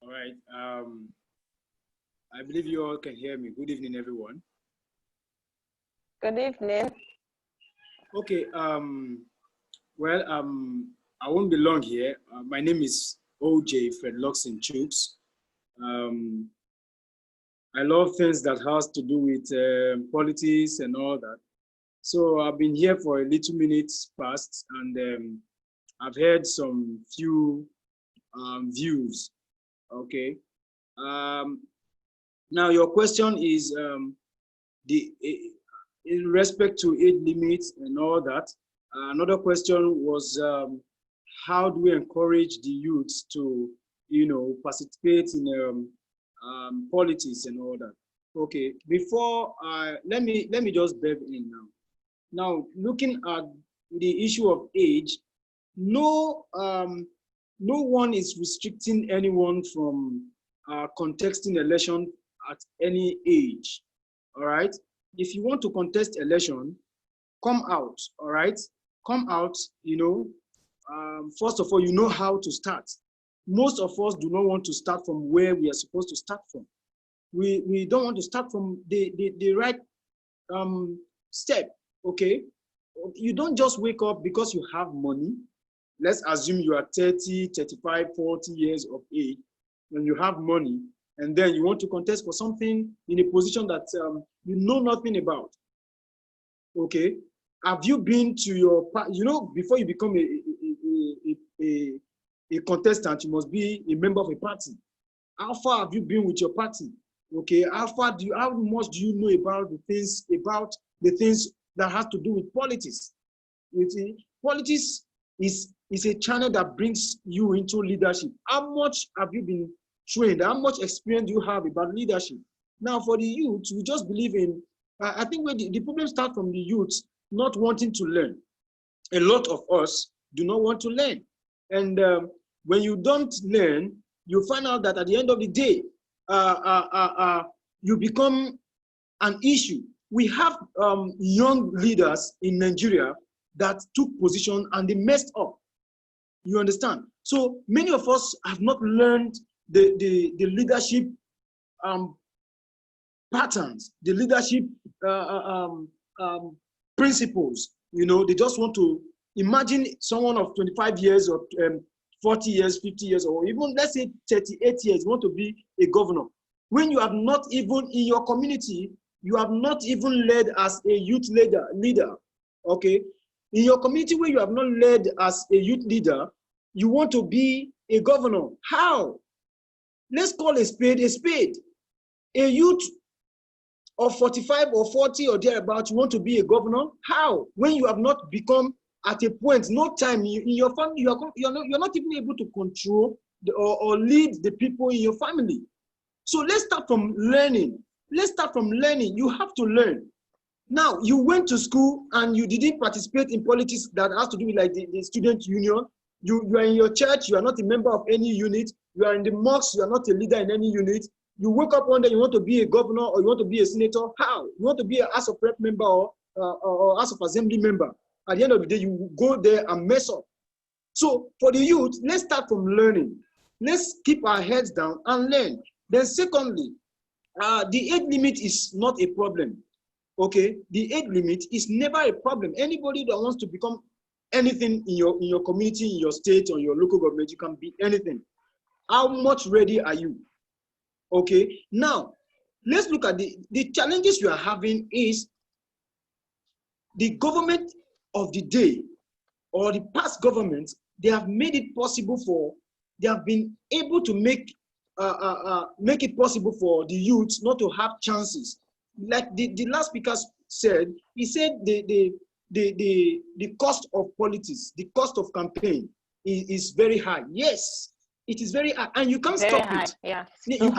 All right. I believe you all can hear me. Good evening, everyone. Good evening. Okay. Well, I won't be long here. My name is OJ FREDLUCKSON Chooks. I love things that has to do with politics and all that. So I've been here for a little minutes past, and I've heard some few views. Okay. Now your question is in respect to age limits and all that. Another question was how do we encourage the youths to, participate in politics and all that? Okay. Before let me just delve in now. Now, looking at the issue of age, no one is restricting anyone from contesting election at any age. All right. If you want to contest election, come out. All right. Come out. First of all, you know how to start. Most of us do not want to start from where we are supposed to start from. We don't want to start from the right step. Okay. You don't just wake up because you have money. Let's assume you are 30, 35, 40 years of age, and you have money, and then you want to contest for something in a position that you know nothing about. Okay, have you been to your, before you become a contestant, you must be a member of a party. How far have you been with your party? Okay, how much do you know about the things that has to do with politics? Politics is a channel that brings you into leadership. How much have you been trained? How much experience do you have about leadership? Now, for the youth, we just believe in, I think where the problem starts from the youth not wanting to learn. A lot of us do not want to learn. And when you don't learn, you find out that at the end of the day, you become an issue. We have young leaders in Nigeria that took position and they messed up. You understand? So many of us have not learned the leadership patterns, the leadership principles. They just want to imagine someone of 25 years or 40 years, 50 years, or even let's say 38 years want to be a governor. When you have not even in your community, you have not even led as a youth leader. Okay? In your community where you have not led as a youth leader, you want to be a governor. How? Let's call a spade a spade. A youth of 45 or 40 or thereabouts, you want to be a governor? How? When you have not become at a point, no time in your family, you're not even able to control or lead the people in your family. So let's start from learning. Let's start from learning. You have to learn. Now, you went to school and you didn't participate in politics that has to do with like the student union. You are in your church, you are not a member of any unit. You are in the mosque, you are not a leader in any unit. You wake up one day, you want to be a governor or you want to be a senator. How? You want to be a House of Rep member or House of Assembly member. At the end of the day, you go there and mess up. So for the youth, let's start from learning. Let's keep our heads down and learn. Then secondly, the age limit is not a problem. Okay, the age limit is never a problem. Anybody that wants to become anything in your community, in your state, or your local government, you can be anything. How much ready are you? Okay, now let's look at the challenges you are having is the government of the day or the past governments, they have made it possible they have been able to make it possible for the youth not to have chances. Like the last speaker said, he said the cost of politics, the cost of campaign is very high. Yes, it is very high, and you can't stop it. Yeah, you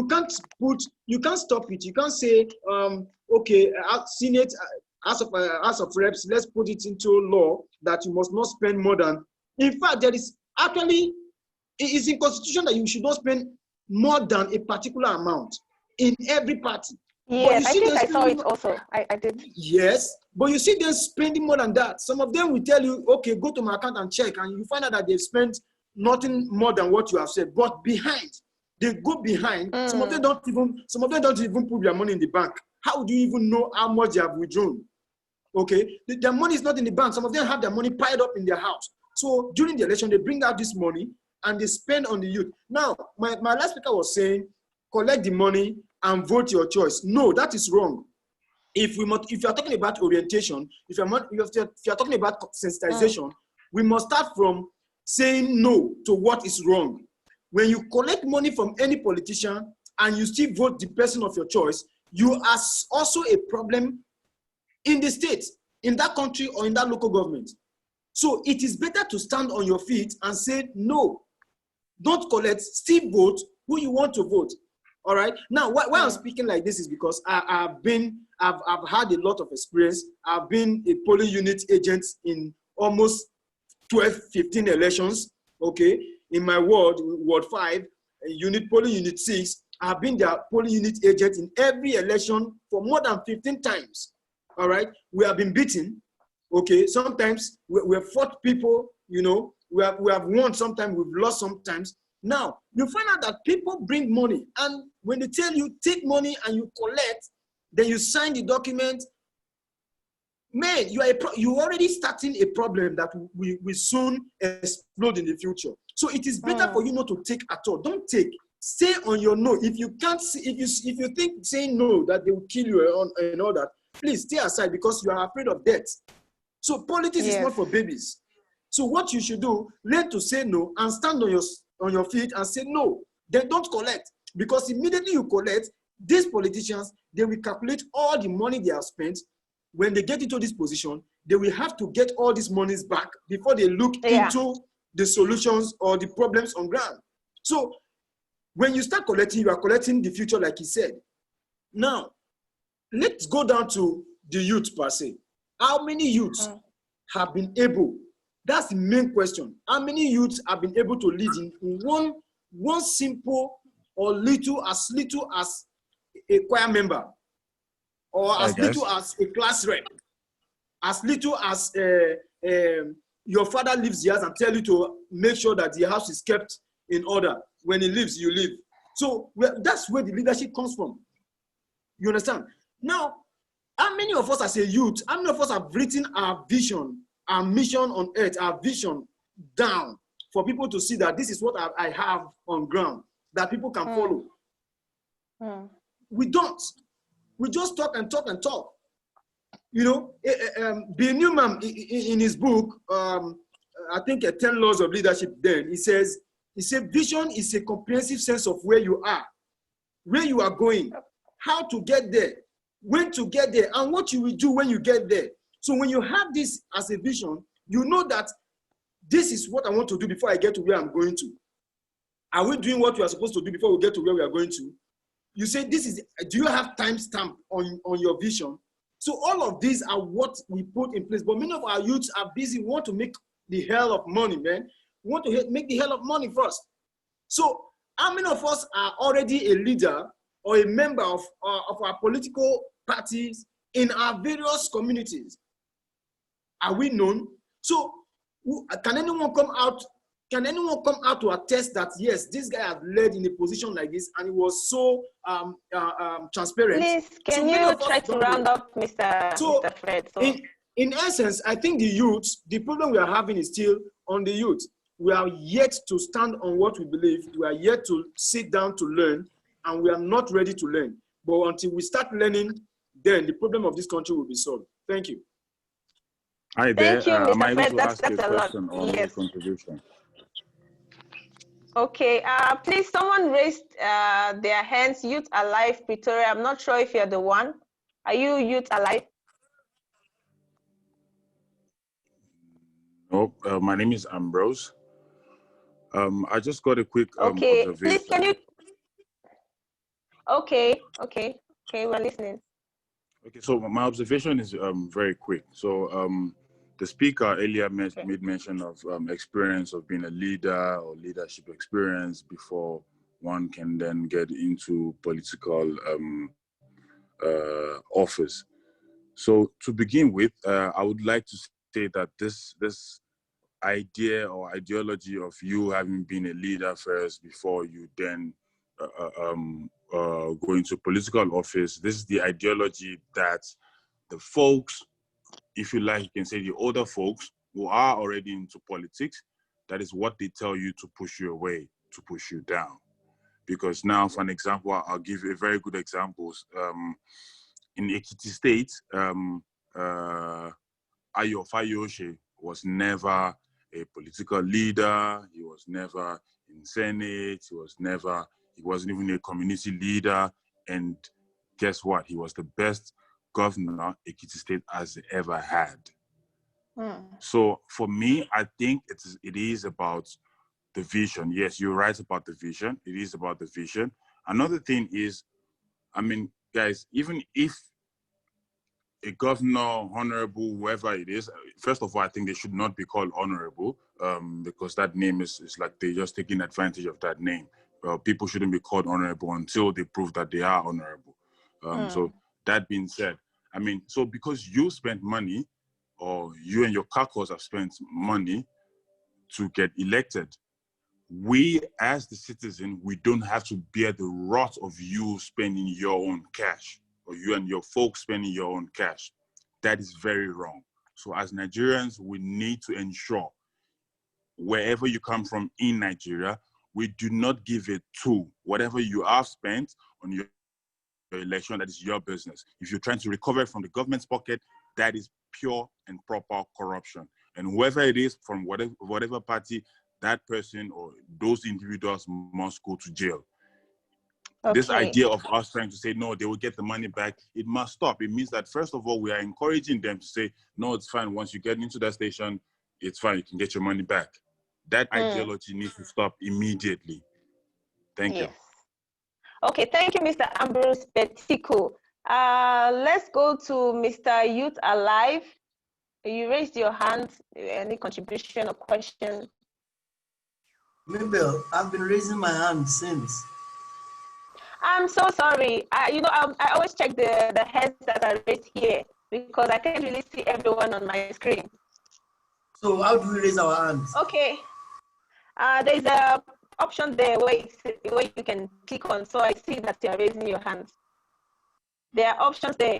can't stop it. You can't say okay, Senate, House of Reps, let's put it into law that you must not spend more than. In fact, there is actually it is in Constitution that you should not spend more than a particular amount in every party. Yes, I think I saw it also. I did. Yes, but you see them spending more than that. Some of them will tell you, okay, go to my account and check, and you find out that they've spent nothing more than what you have said. But behind, they go behind. Some of them don't even put their money in the bank. How do you even know how much they have withdrawn? Okay, their money is not in the bank. Some of them have their money piled up in their house. So during the election, they bring out this money and they spend on the youth. Now, my last speaker was saying, collect the money and vote your choice. No, that is wrong. If you are talking about orientation, if you are talking about sensitization, we must start from saying no to what is wrong. When you collect money from any politician and you still vote the person of your choice, you are also a problem in the state, in that country, or in that local government. So it is better to stand on your feet and say, no, don't collect, still vote who you want to vote. All right. Now, why I'm speaking like this is because I've had a lot of experience. I've been a polling unit agent in almost 12, 15 elections, okay? In my ward, Ward 5, polling unit 6, I've been their polling unit agent in every election for more than 15 times, all right? We have been beaten, okay? Sometimes we have fought people, you know, we have won sometimes, we've lost sometimes. Now, you find out that people bring money, and when they tell you take money and you collect, then you sign the document, man, you already starting a problem that will soon explode in the future. So it is better for you not to take at all. Don't take. Stay on your no. If you can't, if you think saying no that they will kill you and all that, please stay aside because you are afraid of death. So politics is not for babies. So what you should do, learn to say no and stand on your feet and say no. Then don't collect, because immediately you collect, these politicians, they will calculate all the money they have spent. When they get into this position, they will have to get all these monies back before they look into the solutions or the problems on ground. So when you start collecting, you are collecting the future, like he said. Now, let's go down to the youth per se. How many youths have been able, that's the main question. How many youths have been able to lead in one simple or little as a choir member, or as little as a class rep, as little as your father leaves the house and tell you to make sure that the house is kept in order. When he leaves, you leave. So that's where the leadership comes from. You understand? Now, how many of us as a youth, how many of us have written our vision, our mission on earth, our vision down for people to see that this is what I have on ground, that people can follow? We don't. We just talk and talk and talk. You know, Bill Newman in his book, I think 10 Laws of Leadership, then he says vision is a comprehensive sense of where you are going, how to get there, when to get there, and what you will do when you get there. So when you have this as a vision, you know that this is what I want to do before I get to where I'm going to. Are we doing what we are supposed to do before we get to where we are going to? You say, do you have timestamp on your vision? So all of these are what we put in place. But many of our youths are busy, want to make the hell of money, man. Want to make the hell of money first. So how many of us are already a leader or a member of our political parties in our various communities? Are we known? So can anyone come out to attest that yes, this guy has led in a position like this and it was so transparent? Please, can you try to round up, Mr. Fred? So in essence, I think the problem we are having is still on the youth. We are yet to stand on what we believe. We are yet to sit down to learn, and we are not ready to learn. But until we start learning, then the problem of this country will be solved. Thank you. Hi there. Thank you, Mr. Am I able Fred. to That's ask you a a lot. question on the contribution? Okay. Please, someone raised their hands. Youth Alive, Pretoria. I'm not sure if you're the one. Are you Youth Alive? No, my name is Ambrose. I just got a quick okay. observation. Please, can you? Okay. We're listening. Okay, so my observation is very quick. So the speaker earlier made mention of experience of being a leader or leadership experience before one can then get into political office. So to begin with, I would like to say that this idea or ideology of you having been a leader first before you then go into political office, this is the ideology that the folks, if you like, you can say the older folks who are already into politics, that is what they tell you to push you away, to push you down. Because now, for an example, I'll give you a very good example. In Ekiti State, Ayo Fayoshe was never a political leader. He was never in Senate. He wasn't even a community leader. And guess what? He was the best governor Ekiti State has ever had. So for me, I think it is about the vision. Yes, you're right about the vision. It is about the vision. Another thing is, I mean, guys, even if a governor, honorable, whoever it is, first of all, I think they should not be called honorable because that name is like they're just taking advantage of that name. People shouldn't be called honorable until they prove that they are honorable. So that being said, I mean, so because you spent money or you and your caucus have spent money to get elected, we as the citizen, we don't have to bear the wrath of you spending your own cash or you and your folks spending your own cash. That is very wrong. So as Nigerians, we need to ensure wherever you come from in Nigeria, we do not give it to whatever you have spent on your election. That is your business. If you're trying to recover from the government's pocket, that is pure and proper corruption. And whoever it is from whatever party, that person or those individuals must go to jail. Okay. This idea of us trying to say, no, they will get the money back, it must stop. It means that, first of all, we are encouraging them to say, no, it's fine. Once you get into that station, it's fine. You can get your money back. That ideology needs to stop immediately. Thank you. Okay, thank you, Mr. Ambrose Petiko. Let's go to Mr. Youth Alive. You raised your hand. Any contribution or question? Mabel, I've been raising my hand since. I'm so sorry. I always check the hands that are raised here because I can't really see everyone on my screen. So how do we raise our hands? Okay. There's a option there where you can click on. So I see that you're raising your hands. There are options there.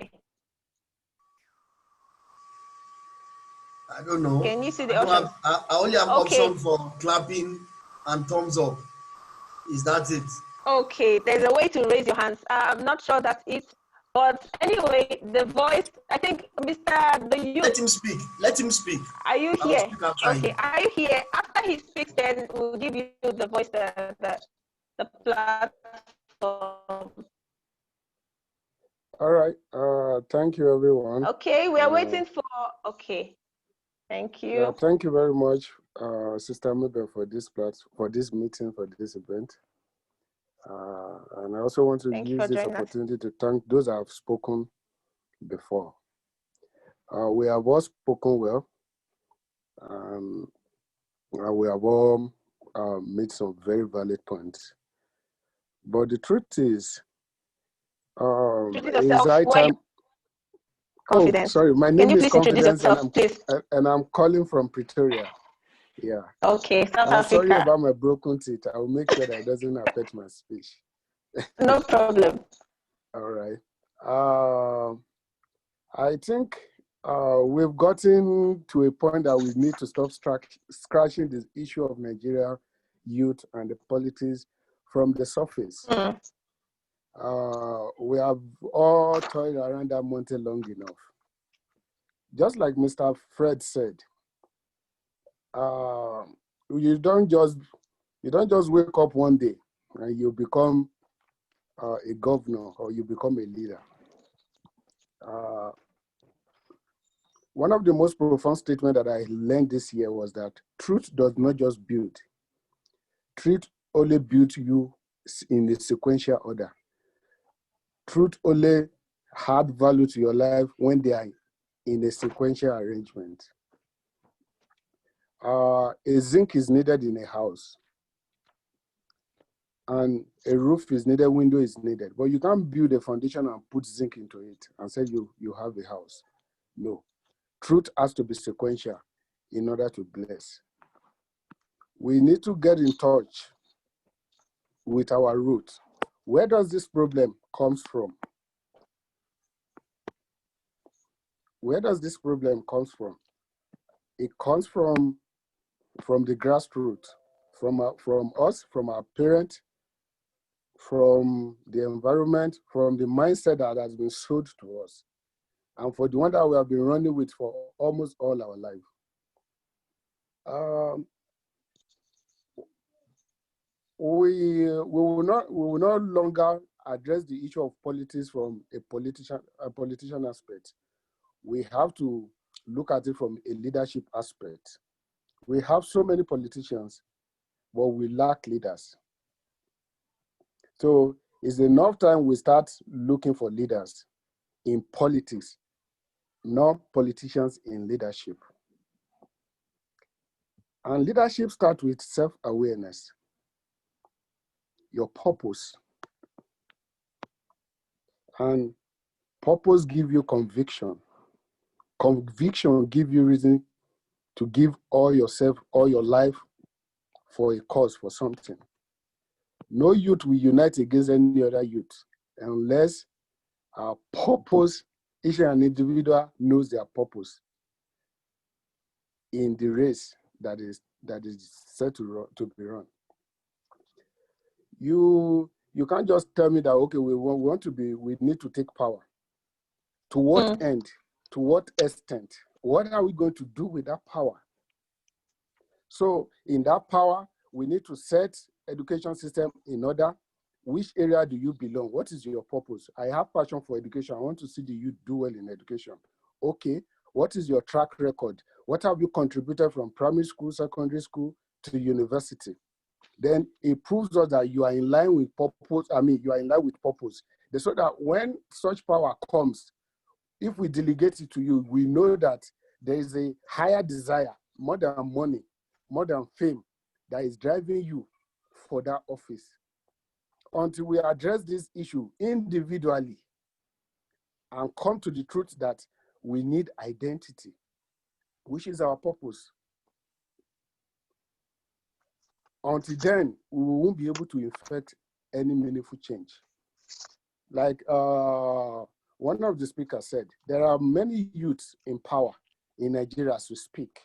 I don't know. Can you see the options? I only have option for clapping and thumbs up. Is that it? Okay, there's a way to raise your hands. I'm not sure that's it. But anyway, the voice, I think, Mr. The youth. Let him speak. Let him speak. Are you here? Okay, are you here? After he speaks, then we'll give you the voice, the platform. All right. Thank you, everyone. Okay, we are waiting for. Okay, thank you. Yeah, thank you very much, Sister Mabel, for this meeting, for this event. And I also want to use this opportunity to thank those that have spoken before. We have all spoken well. We have all made some very valid points. But the truth is, it's high time. Confidence. Oh, sorry, my name is Confidence, and I'm calling from Pretoria. Yeah. Okay, South I'm Africa. Sorry about my broken teeth. I will make sure that it doesn't affect my speech. No problem. All right. I think we've gotten to a point that we need to stop scratching this issue of Nigeria youth and the politics from the surface. We have all toiled around that mountain long enough. Just like Mr. Fred said, you don't just wake up one day and you become a governor or you become a leader. One of the most profound statements that I learned this year was that truth does not just build. Truth only builds you in a sequential order. Truth only had value to your life when they are in a sequential arrangement. A zinc is needed in a house, and a roof is needed, window is needed, but you can't build a foundation and put zinc into it and say you have a house. No, truth has to be sequential in order to bless. We need to get in touch with our roots. Where does this problem come from? Where does this problem come from? It comes from the grassroots, from us, from our parents, from the environment, from the mindset that has been sold to us, and for the one that we have been running with for almost all our life. We will no longer address the issue of politics from a politician aspect. We have to look at it from a leadership aspect. We have so many politicians, but we lack leaders. So it's enough time we start looking for leaders in politics non-politicians in leadership. And leadership starts with self-awareness, your purpose. And purpose gives you conviction. Conviction gives you reason to give all yourself, all your life for a cause, for something. No youth will unite against any other youth unless our purpose, each and individual knows their purpose in the race that is set to be run. You can't just tell me that, okay, we need to take power. To what end? To what extent? What are we going to do with that power? So in that power, we need to set education system in order. Which area do you belong? What is your purpose? I have passion for education. I want to see the youth do well in education. Okay, what is your track record? What have you contributed from primary school, secondary school to university? Then it proves us that you are in line with purpose. You are in line with purpose. So that when such power comes, if we delegate it to you, we know that there is a higher desire, more than money, more than fame, that is driving you for that office. Until we address this issue individually and come to the truth that we need identity, which is our purpose. Until then, we won't be able to effect any meaningful change. Like one of the speakers said, there are many youths in power in Nigeria as we speak.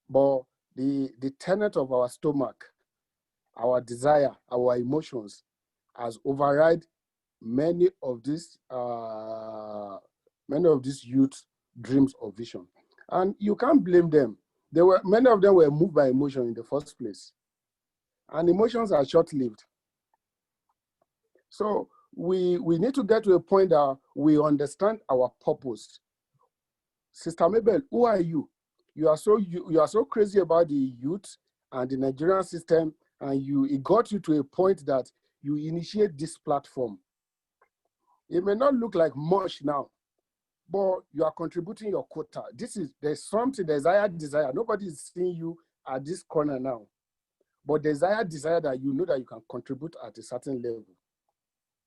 But the tenet of our stomach, our desire, our emotions has override many of these youth dreams or vision. And you can't blame them. Many of them were moved by emotion in the first place. And emotions are short-lived. So we need to get to a point that we understand our purpose. Sister Mabel, who are you? You are so crazy about the youth and the Nigerian system, and it got you to a point that you initiate this platform. It may not look like much now, but you are contributing your quota. There's higher desire. Nobody is seeing you at this corner now, but there's higher desire that you know that you can contribute at a certain level,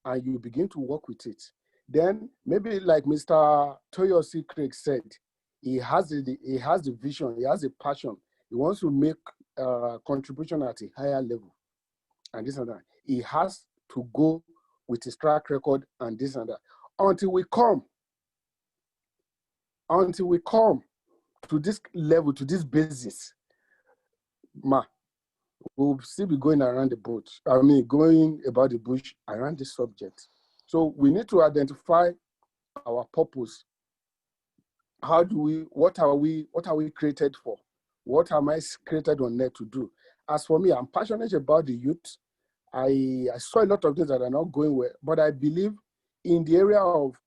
and you begin to work with it. Then maybe like Mr. Toyosi Craig said, he has the vision, he has the passion. He wants to make contribution at a higher level, and this and that. He has to go with his track record and this and that until we come to this level, to this basis. We'll still be going around the bush. Going about the bush around this subject. So we need to identify our purpose. What are we created for? What am I created on earth to do? As for me, I'm passionate about the youth. I saw a lot of things that are not going well, but I believe in the area of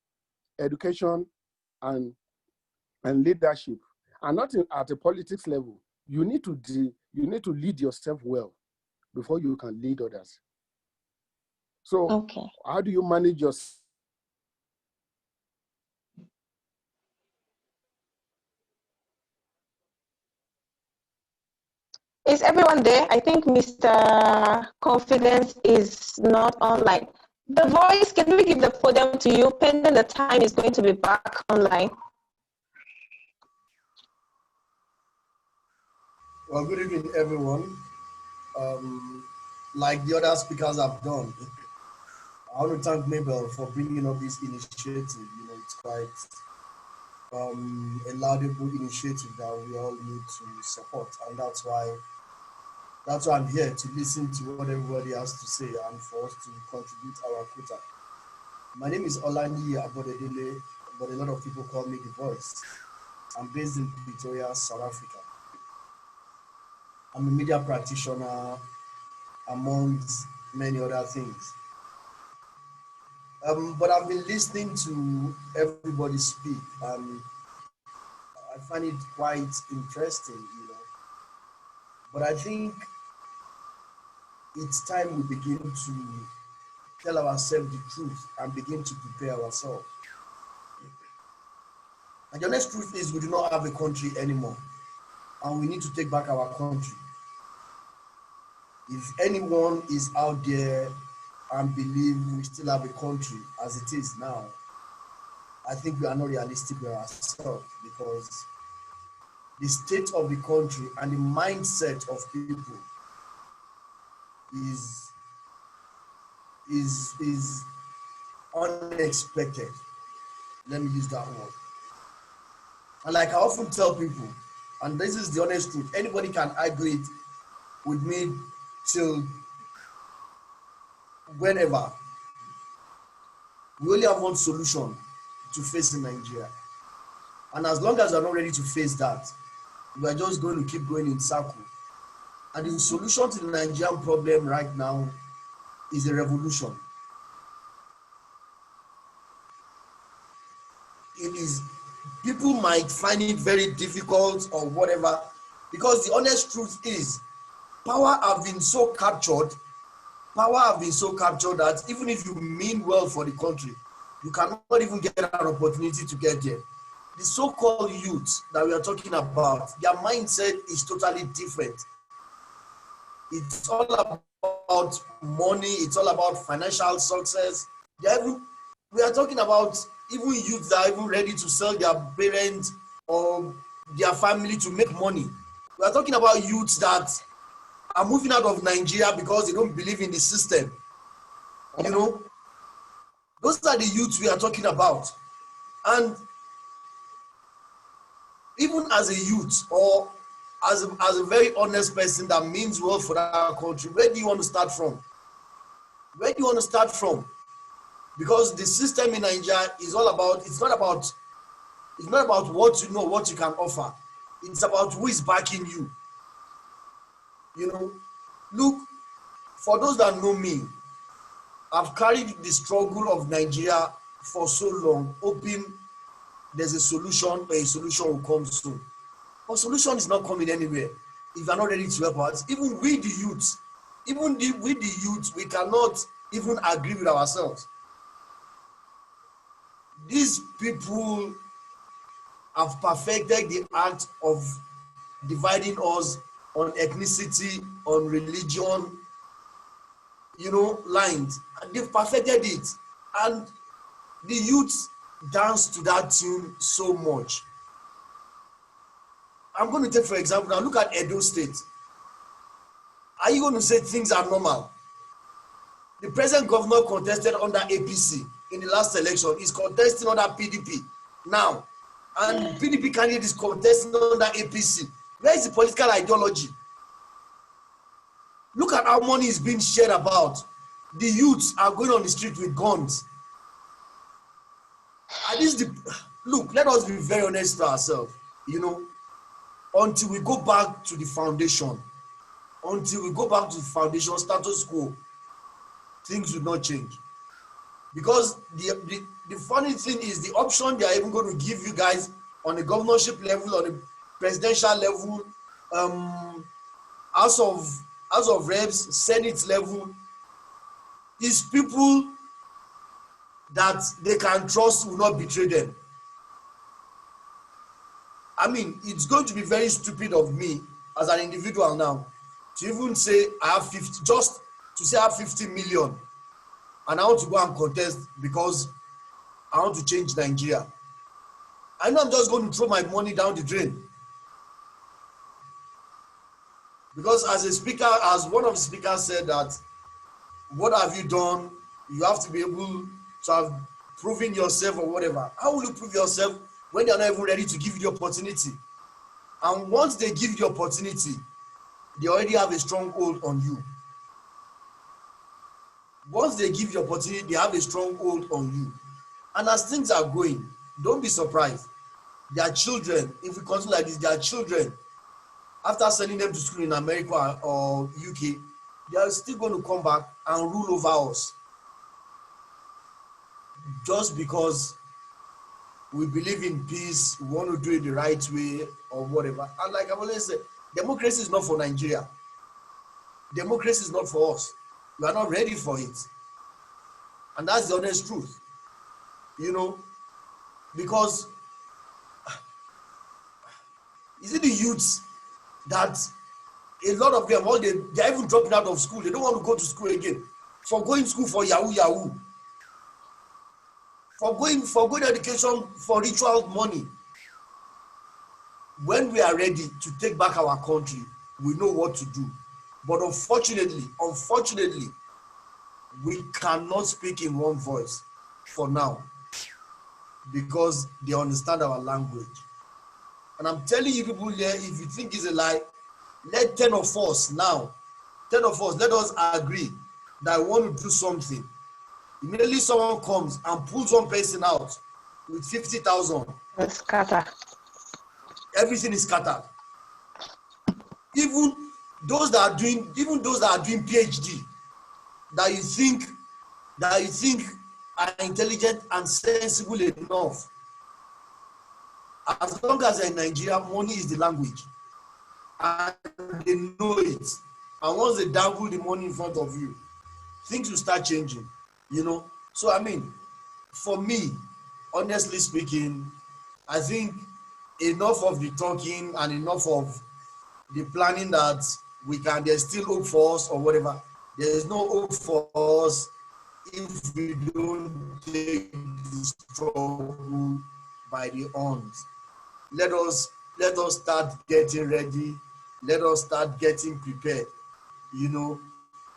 education and leadership, and not at a politics level. You need to lead yourself well before you can lead others. So How do you manage your... Is everyone there? I think Mr. Confidence is not online. The voice, can we give the podium to you pending the time is going to be back online? Well, good evening, everyone. Like the other speakers have done, I want to thank Mabel for bringing up this initiative. It's quite a laudable initiative that we all need to support, and that's why I'm here to listen to what everybody has to say and for us to contribute our quota. My name is Olani Abodedele, but a lot of people call me The Voice. I'm based in Pretoria, South Africa. I'm a media practitioner, amongst many other things. But I've been listening to everybody speak, and I find it quite interesting, But I think it's time we begin to tell ourselves the truth and begin to prepare ourselves. And the honest truth is we do not have a country anymore. And we need to take back our country. If anyone is out there and believe we still have a country as it is now, I think we are not realistic with ourselves, because the state of the country and the mindset of people is unexpected. Let me use that word. And like I often tell people, and this is the honest truth, anybody can argue it with me till whenever. We only have one solution to face in Nigeria. And as long as we're not ready to face that, we are just going to keep going in circle. And the solution to the Nigerian problem right now is a revolution. It is, people might find it very difficult or whatever, because the honest truth is, power have been so captured that even if you mean well for the country, you cannot even get an opportunity to get there. The so-called youth that we are talking about, their mindset is totally different. It's all about money, it's all about financial success. We are talking about even youths that are even ready to sell their parents or their family to make money. We are talking about youths that are moving out of Nigeria because they don't believe in the system. You know, those are the youths we are talking about. And even as a youth or as a very honest person that means well for that country, where do you want to start from? Where do you want to start from? Because the system in Nigeria is all about, it's not about what you know, what you can offer. It's about who is backing you. You know, look, for those that know me, I've carried the struggle of Nigeria for so long, hoping there's a solution, but a solution will come soon. But solution is not coming anywhere if you're not ready to help us. Even with the youth, we cannot even agree with ourselves. These people have perfected the art of dividing us on ethnicity, on religion, you know, lines. And they've perfected it. And the youth dance to that tune so much. I'm going to take, for example, now look at Edo State. Are you going to say things are normal? The present governor contested under APC in the last election. He's contesting under PDP now. And PDP candidate is contesting under APC. Where is the political ideology? Look at how money is being shared about. The youths are going on the street with guns. And this is look, let us be very honest to ourselves, you know, until we go back to the foundation, status quo, things will not change. Because the funny thing is, the option they are even going to give you guys on the governorship level, on the presidential level, House of Reps, Senate level, is people that they can trust will not betray them. I mean, it's going to be very stupid of me as an individual now to even say I have 50, just to say I have 50 million and I want to go and contest because I want to change Nigeria. I know I'm just going to throw my money down the drain. Because as a speaker, as one of the speakers said that, what have you done? You have to be able to have proven yourself or whatever. How will you prove yourself when they're not even ready to give you the opportunity? And once they give you the opportunity, they already have a strong hold on you. Once they give you the opportunity, they have a strong hold on you. And as things are going, don't be surprised. Their children, if we continue like this, their children, after sending them to school in America or UK, they are still going to come back and rule over us. Just because we believe in peace, we want to do it the right way or whatever. And like I've always said, democracy is not for Nigeria. Democracy is not for us. We are not ready for it. And that's the honest truth. You know, because Is it the youths that a lot of them, they're even dropping out of school? They don't want to go to school again. For going to school for yahoo, for going education for ritual money. When we are ready to take back our country, we know what to do. But unfortunately, we cannot speak in one voice for now because they understand our language. And I'm telling you people here, if you think it's a lie, let 10 of us, let us agree that I want to do something. Immediately someone comes and pulls one person out with 50,000. Scatter. Everything is scattered. Even those that are doing PhD, that you think are intelligent and sensible enough. As long as they're in Nigeria, money is the language. And they know it. And once they dangle the money in front of you, things will start changing, you know. So I mean, for me, honestly speaking, I think enough of the talking and enough of the planning that there's still hope for us or whatever. There is no hope for us if we don't take the struggle by the horns. Let us start getting ready. Let us start getting prepared. You know,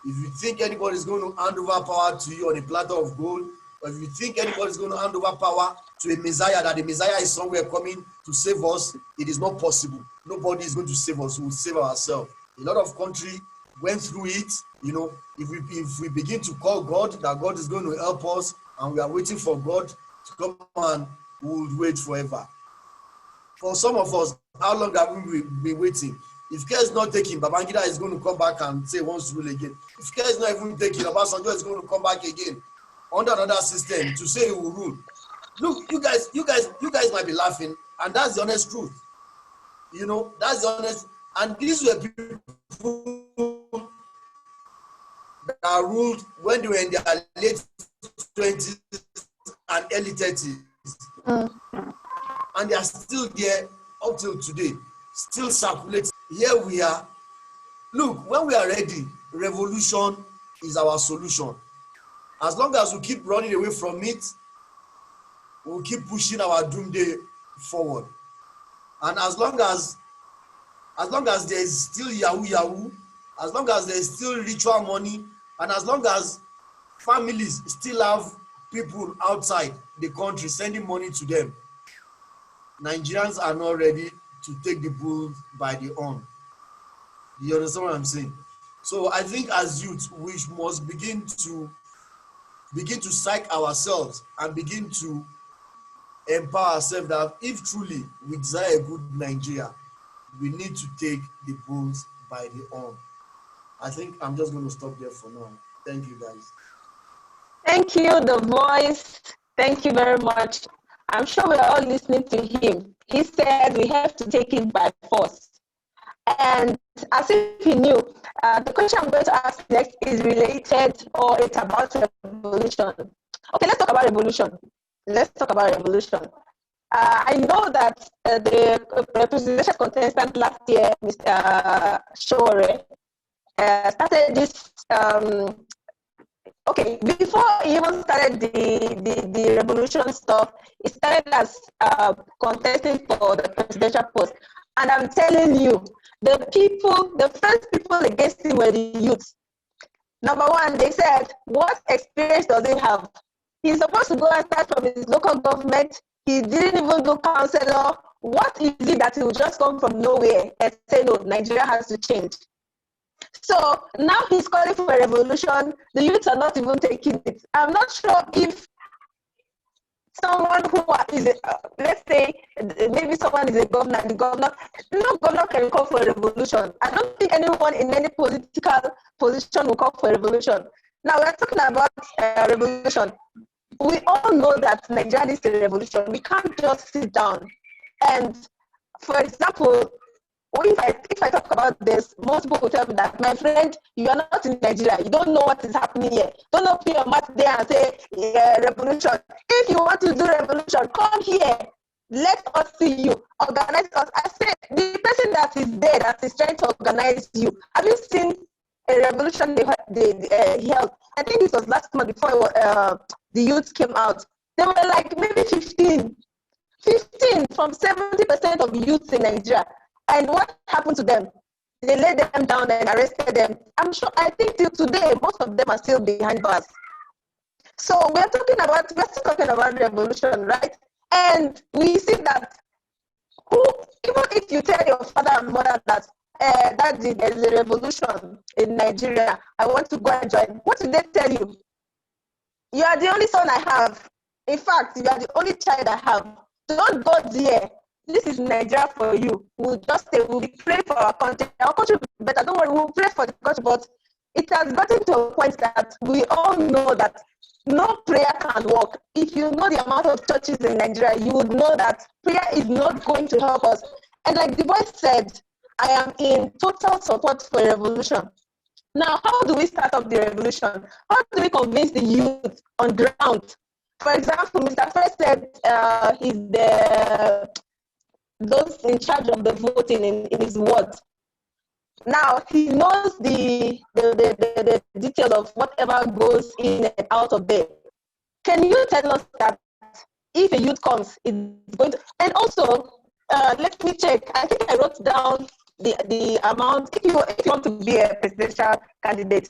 if you think anybody's going to hand over power to you on a platter of gold, or if you think anybody's going to hand over power to a Messiah, that the Messiah is somewhere coming to save us, it is not possible. Nobody is going to save us. We will save ourselves. A lot of country went through it. You know, if we begin to call God, that God is going to help us, and we are waiting for God to come, and we will wait forever. For some of us, how long have we been waiting? If care is not taken, Babangida is going to come back and say wants to rule again. If care is not even taken, Obasanjo is going to come back again under another system to say he will rule. Look, you guys might be laughing, and that's the honest truth. You know, that's the honest. And these were people that ruled when they were in their late 20s and early 30s. And they are still there up till today, still circulating. Here we are. Look, when we are ready, revolution is our solution. As long as we keep running away from it, we'll keep pushing our doomsday forward. And as long as there is still yahoo, as long as there is still ritual money, and as long as families still have people outside the country sending money to them, Nigerians are not ready to take the bull by the horn. You understand what I'm saying? So I think as youth, we must begin to psych ourselves and begin to empower ourselves that if truly we desire a good Nigeria, we need to take the bulls by the horn. I think I'm just going to stop there for now. Thank you, guys. Thank you, The Voice. Thank you very much. I'm sure we're all listening to him. He said we have to take it by force. And as if he knew, the question I'm going to ask next is related, or it's about revolution. Okay, let's talk about revolution. I know that the presidential contestant last year, Mr. Shore, started this. Okay, before he even started the revolution stuff, he started as contesting for the presidential post. And I'm telling you, the first people against him were the youth. Number one, they said, what experience does he have? He's supposed to go and start from his local government. He didn't even do councillor. What is it that he will just come from nowhere and say, no, Nigeria has to change? So now he's calling for a revolution. The youths are not even taking it. I'm not sure if someone who is, let's say, maybe someone is a governor, no governor can call for a revolution. I don't think anyone in any political position will call for a revolution. Now we're talking about revolution. We all know that Nigeria is a revolution. We can't just sit down. And for example, if I talk about this, most people will tell me that, my friend, you are not in Nigeria. You don't know what is happening here. Don't open your mouth there and say revolution. If you want to do revolution, come here. Let us see you. Organize us. I said, the person that is there, that is trying to organize you, have you seen a revolution they held? I think it was last month before the youth came out. They were like maybe 15 from 70% of youths in Nigeria. And what happened to them? They laid them down and arrested them. I think till today, most of them are still behind bars. So we're still talking about revolution, right? And we see that even if you tell your father and mother that there's a revolution in Nigeria, I want to go and join, what do they tell you? You are the only son I have. In fact, you are the only child I have. Don't go there. This is Nigeria for you. We'll just say we'll be praying for our country. Our country will be better. Don't worry, we'll pray for the country. But it has gotten to a point that we all know that no prayer can work. If you know the amount of churches in Nigeria, you would know that prayer is not going to help us. And like the voice said, I am in total support for a revolution. Now, how do we start up the revolution? How do we convince the youth on ground? For example, Mr. Fred said he's those in charge of the voting in his ward. Now, he knows the details of whatever goes in and out of there. Can you tell us that if a youth comes, it's going to... And also, let me check. I think I wrote down the amount. If you want to be a presidential candidate,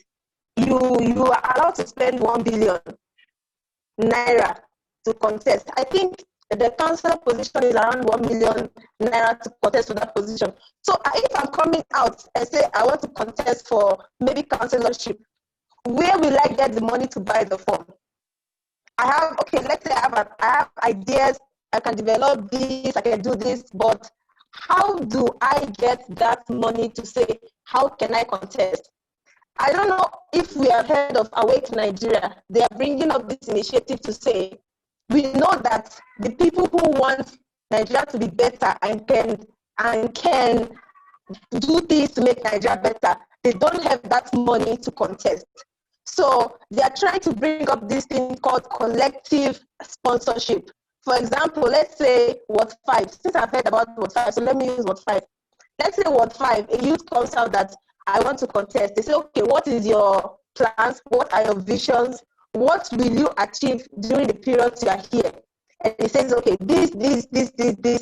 you are allowed to spend 1 billion naira to contest. I think the council position is around 1 million naira to contest for that position. So if I'm coming out and say I want to contest for maybe councillorship, where will I get the money to buy the form? Let's say I have ideas, I can develop this, I can do this, but how do I get that money to say, how can I contest? I don't know if we have heard of Awake Nigeria. They are bringing up this initiative to say, we know that the people who want Nigeria to be better and can do things to make Nigeria better, they don't have that money to contest. So they are trying to bring up this thing called collective sponsorship. For example, let's say Ward 5. Since I've heard about Ward 5, so let me use Ward 5. Let's say Ward 5, a youth comes out that I want to contest. They say, okay, what is your plans? What are your visions? What will you achieve during the period you are here? And he says, okay, this,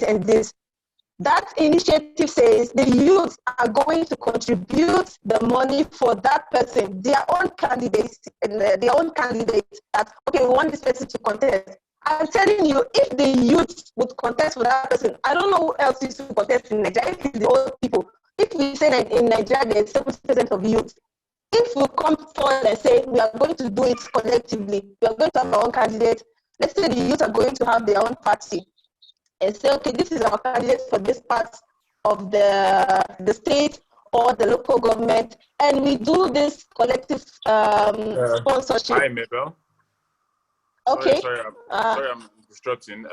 and this. That initiative says the youth are going to contribute the money for that person, their own candidates, that, okay, we want this person to contest. I'm telling you, if the youth would contest for that person, I don't know who else used to contest in Nigeria, if it's the old people. If we say that in Nigeria there's 70% of youth, if we come forward and say we are going to do it collectively, we are going to have our own candidate, let's say the youth are going to have their own party, and say, okay, this is our candidate for this part of the state or the local government, and we do this collective sponsorship. Hi, Mabel. Okay. Sorry, I'm disrupting.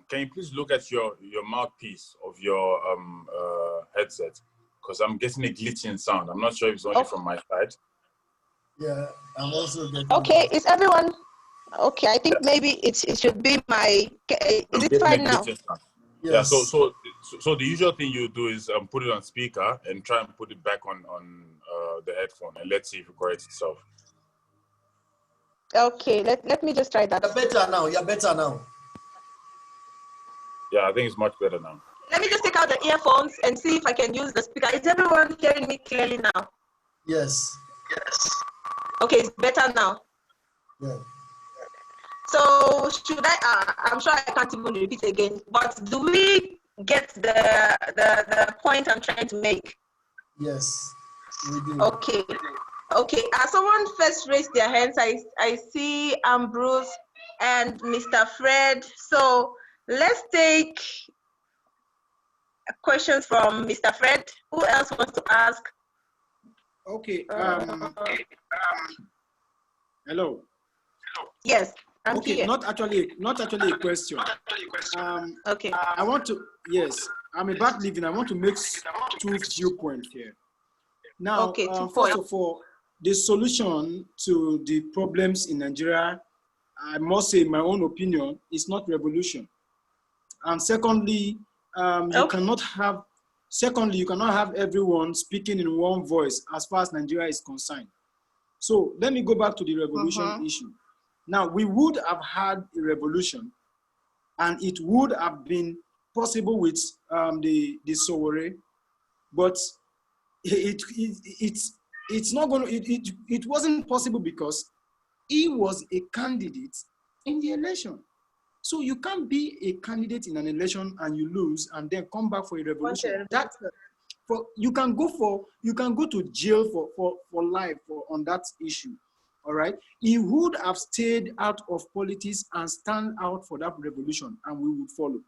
Can you please look at your mouthpiece of your headset? Because I'm getting a glitching sound. I'm not sure if it's only from my side. Yeah, I'm also getting... Okay, is everyone... Okay, I think maybe it should be my... Is it fine now? Yes. Yeah, so the usual thing you do is put it on speaker and try and put it back on the headphone, and let's see if it corrects itself. Okay, let me just try that. You're better now. You're better now. Yeah, I think it's much better now. Let me just take out the earphones and see if I can use the speaker. Is everyone hearing me clearly now? Yes. Okay, it's better now. Yeah. So should I'm sure I can't even repeat again, but do we get the point I'm trying to make? Yes, we do. Okay. Someone first raised their hands. I see Ambrose and Mr. Fred. So let's take questions from Mr. Fred. Who else wants to ask? Okay. Hello. Yes. I'm here. Not actually a question. Okay. I want to, yes, I'm about leaving. I want to make two viewpoints here. Now, first of all, the solution to the problems in Nigeria, I must say, in my own opinion, is not revolution. And secondly, you cannot have everyone speaking in one voice as far as Nigeria is concerned. So let me go back to the revolution issue. Now, we would have had a revolution, and it would have been possible with the Sowore, but it's not going to, it wasn't possible because he was a candidate in the election. So you can't be a candidate in an election and you lose and then come back for a revolution. You can go to jail for life on that issue. All right. He would have stayed out of politics and stand out for that revolution, and we would follow.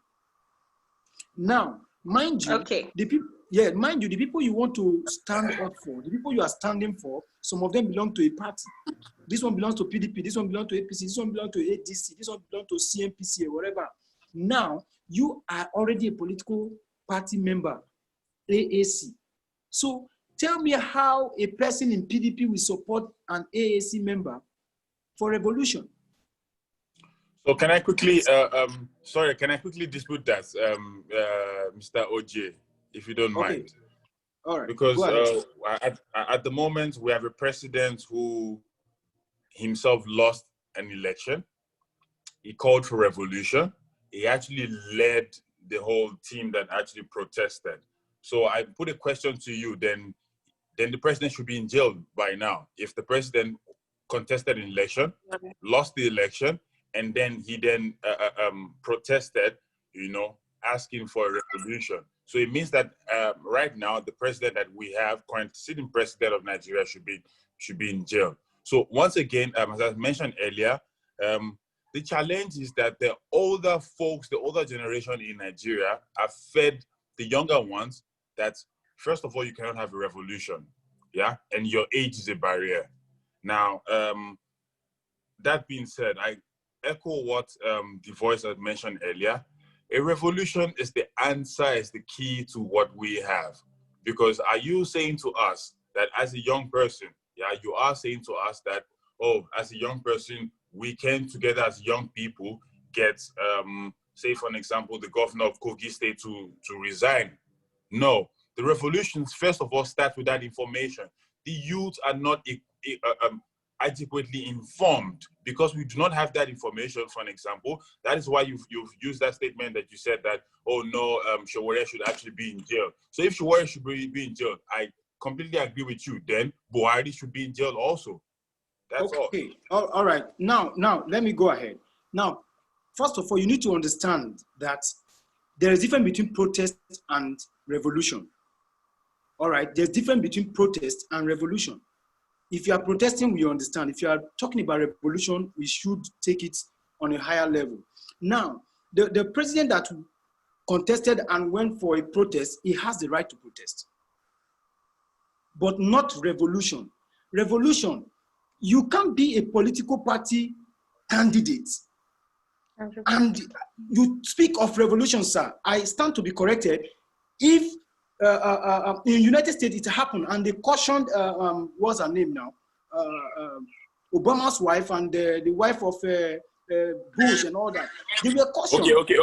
Now, mind you, the people you want to stand up for, the people you are standing for, some of them belong to a party. This one belongs to PDP, this one belongs to APC, this one belongs to ADC, this one belongs to CNPC or whatever. Now, you are already a political party member, AAC. So tell me how a person in PDP will support an AAC member for revolution. So can I quickly, can I quickly dispute that, Mr. OJ, if you don't mind? All right. Because at the moment, we have a president who himself lost an election. He called for revolution. He actually led the whole team that actually protested. So I put a question to you, then the president should be in jail by now. If the president contested an election, lost the election, and then he protested, asking for a revolution. So it means that right now, the president that we have, current sitting president of Nigeria, should be in jail. So once again, as I mentioned earlier, the challenge is that the older folks, the older generation in Nigeria, have fed the younger ones that, first of all, you cannot have a revolution, yeah? And your age is a barrier. Now, that being said, I echo what the voice had mentioned earlier. A revolution is the answer, is the key to what we have. Because are you saying to us that as a young person, yeah, you are saying to us that, oh, as a young person, we came together as young people, get, say for an example, the governor of Kogi State to resign. No, the revolutions, first of all, start with that information. The youth are not adequately informed because we do not have that information, for an example. That is why you've used that statement that you said that, oh no, Sowore should actually be in jail. So if Sowore should be in jail, I completely agree with you. Then Buhari should be in jail also. That's all. All right. Now, let me go ahead. Now, first of all, you need to understand that there is a difference between protest and revolution. All right. There's a difference between protest and revolution. If you are protesting, we understand. If you are talking about revolution, we should take it on a higher level. Now, the president that contested and went for a protest, he has the right to protest. But not revolution. Revolution, you can't be a political party candidate. And you speak of revolution, sir. I stand to be corrected. If in the United States it happened and they cautioned, what's her name now? Obama's wife and the wife of Bush and all that. They were cautioned. Okay.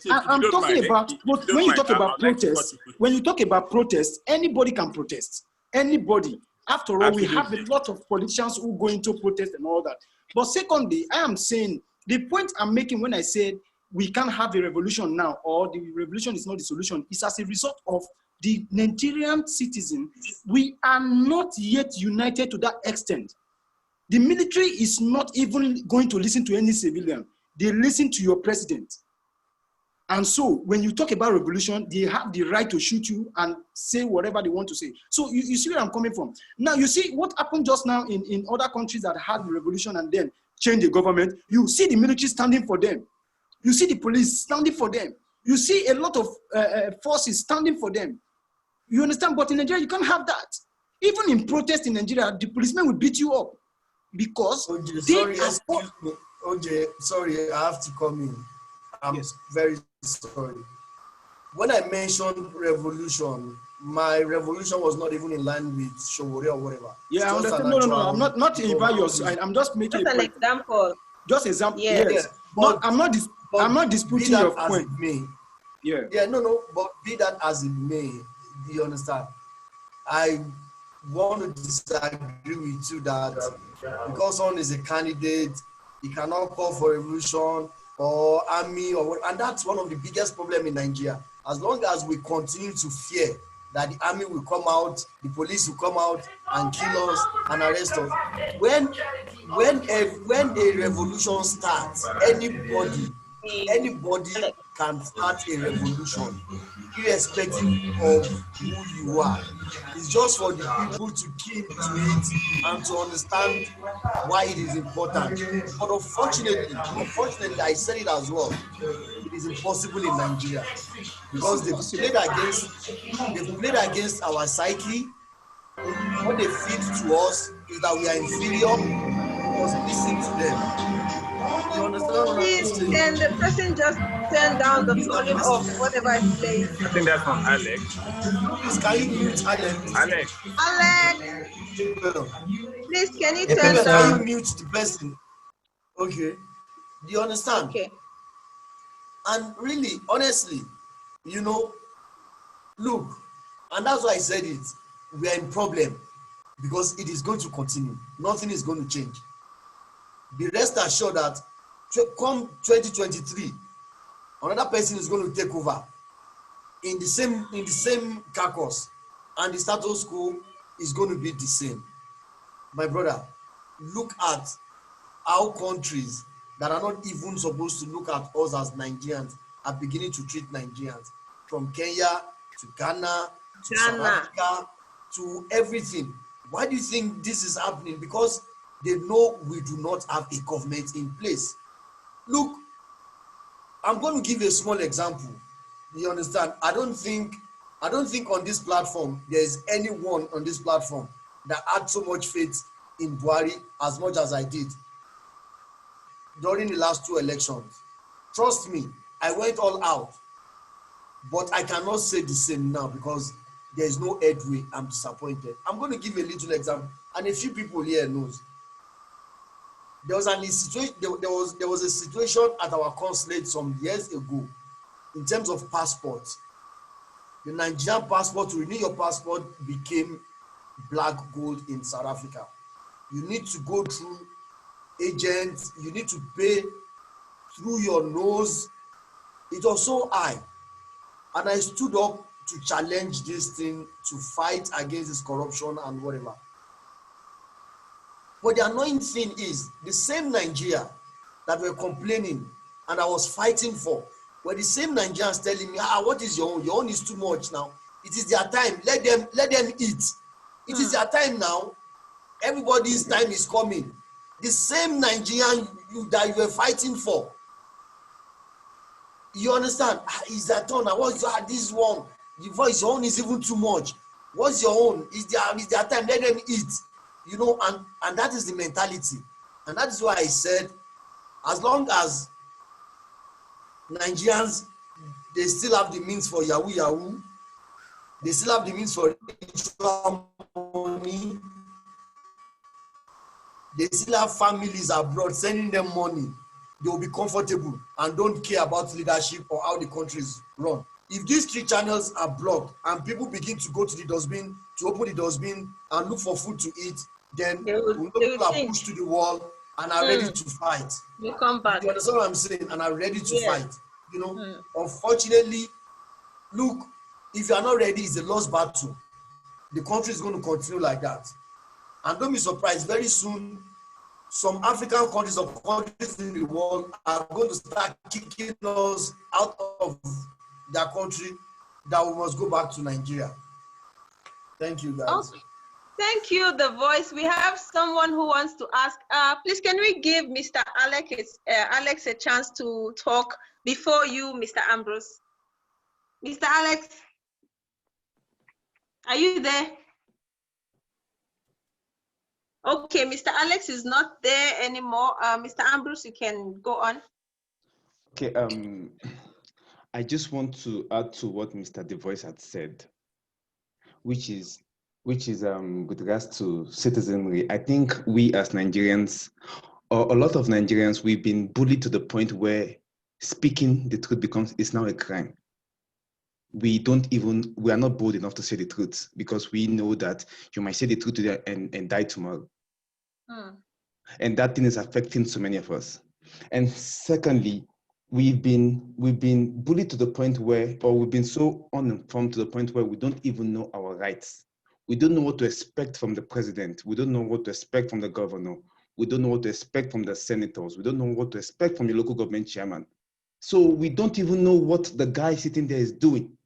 Now, I'm talking about, when you talk about protest, when you talk about protest, anybody can protest. Anybody. After all, we have a lot of politicians who go into protest and all that. But secondly, I am saying, the point I'm making when I said we can't have a revolution now, or the revolution is not the solution, is as a result of the Nigerian citizen. We are not yet united to that extent. The military is not even going to listen to any civilian. They listen to your president. And so when you talk about revolution, they have the right to shoot you and say whatever they want to say. So you see where I'm coming from. Now, you see what happened just now in other countries that had the revolution and then changed the government. You see the military standing for them. You see the police standing for them. You see a lot of forces standing for them. You understand? But in Nigeria, you can't have that. Even in protest in Nigeria, the policemen will beat you up because OJ, sorry, I have to come in. I'm very sorry. When I mentioned revolution, my revolution was not even in line with Sowore or whatever. Yeah, I understand. No, I'm not invite your side. I'm just making an example. Just example. Yes. but I'm not disputing your point. Yeah, no, but be that as it may, do you understand? I want to disagree with you that because someone is a candidate, he cannot call for revolution or army or what, and that's one of the biggest problems in Nigeria. As long as we continue to fear that the army will come out, the police will come out and kill us and arrest us. When a revolution starts, anybody can start a revolution, irrespective of who you are. It's just for the people to key into it and to understand why it is important. But unfortunately, I said it as well, it is impossible in Nigeria because they've played against our psyche. What they feed to us is that we are inferior. We must listen to them. You understand what I'm Please, saying? can the person just turn down the volume of whatever is playing? I think that's from Alex. Please, can you mute Alex? Alex, please, can you turn Can down? you mute the person? Okay. Do you understand? Okay. And really, honestly, look, and that's why I said it, we are in problem because it is going to continue. Nothing is going to change. Be rest assured that come 2023, another person is going to take over in the same carcass, and the status quo is going to be the same. My brother, look at how countries that are not even supposed to look at us as Nigerians are beginning to treat Nigerians, from Kenya to Ghana to South Africa to everything. Why do you think this is happening? Because they know we do not have a government in place. Look, I'm going to give a small example. You understand? I don't think on this platform there is anyone on this platform that had so much faith in Buhari as much as I did during the last 2 elections. Trust me, I went all out. But I cannot say the same now because there is no headway. I'm disappointed. I'm going to give a little example, and a few people here knows. There was a situation at our consulate some years ago in terms of passports. The Nigerian passport, to renew your passport, became black gold in South Africa. You need to go through agents. You need to pay through your nose. It was so high. And I stood up to challenge this thing, to fight against this corruption and whatever. But the annoying thing is, the same Nigeria that were complaining and I was fighting for were the same Nigerians telling me, what is your own? Your own is too much now. It is their time. Let them eat. It is their time now. Everybody's time is coming. The same Nigerian that you were fighting for. You understand? Is that turn? What's this one? The voice, your own is even too much. What's your own? Is their time? Let them eat. And that is the mentality. And that is why I said, as long as Nigerians, they still have the means for yahoo, they still have the means for ritual money, they still have families abroad sending them money, they will be comfortable and don't care about leadership or how the country is run. If these 3 channels are blocked and people begin to go to the dustbin, to open the dustbin and look for food to eat, then people are pushed to the wall and are ready to fight. You come back. You understand what I'm saying? And are ready to fight. Unfortunately, look, if you are not ready, it's a lost battle. The country is going to continue like that. And don't be surprised, very soon, some African countries or countries in the world are going to start kicking us out of their country, that we must go back to Nigeria. Thank you, guys. Okay. Thank you, The Voice. We have someone who wants to ask. Please, can we give Mr. Alex a chance to talk before you, Mr. Ambrose? Mr. Alex, are you there? Okay, Mr. Alex is not there anymore. Mr. Ambrose, you can go on. Okay, I just want to add to what Mr. The Voice had said, which is with regards to citizenry. I think we as Nigerians a lot of Nigerians, we've been bullied to the point where speaking the truth is now a crime. We are not bold enough to say the truth because we know that you might say the truth today and die tomorrow. And that thing is affecting so many of us. And secondly, we've been bullied to the point where, or we've been so uninformed to the point where we don't even know our rights. We don't know what to expect from the president. We don't know what to expect from the governor. We don't know what to expect from the senators. We don't know what to expect from the local government chairman. So we don't even know what the guy sitting there is doing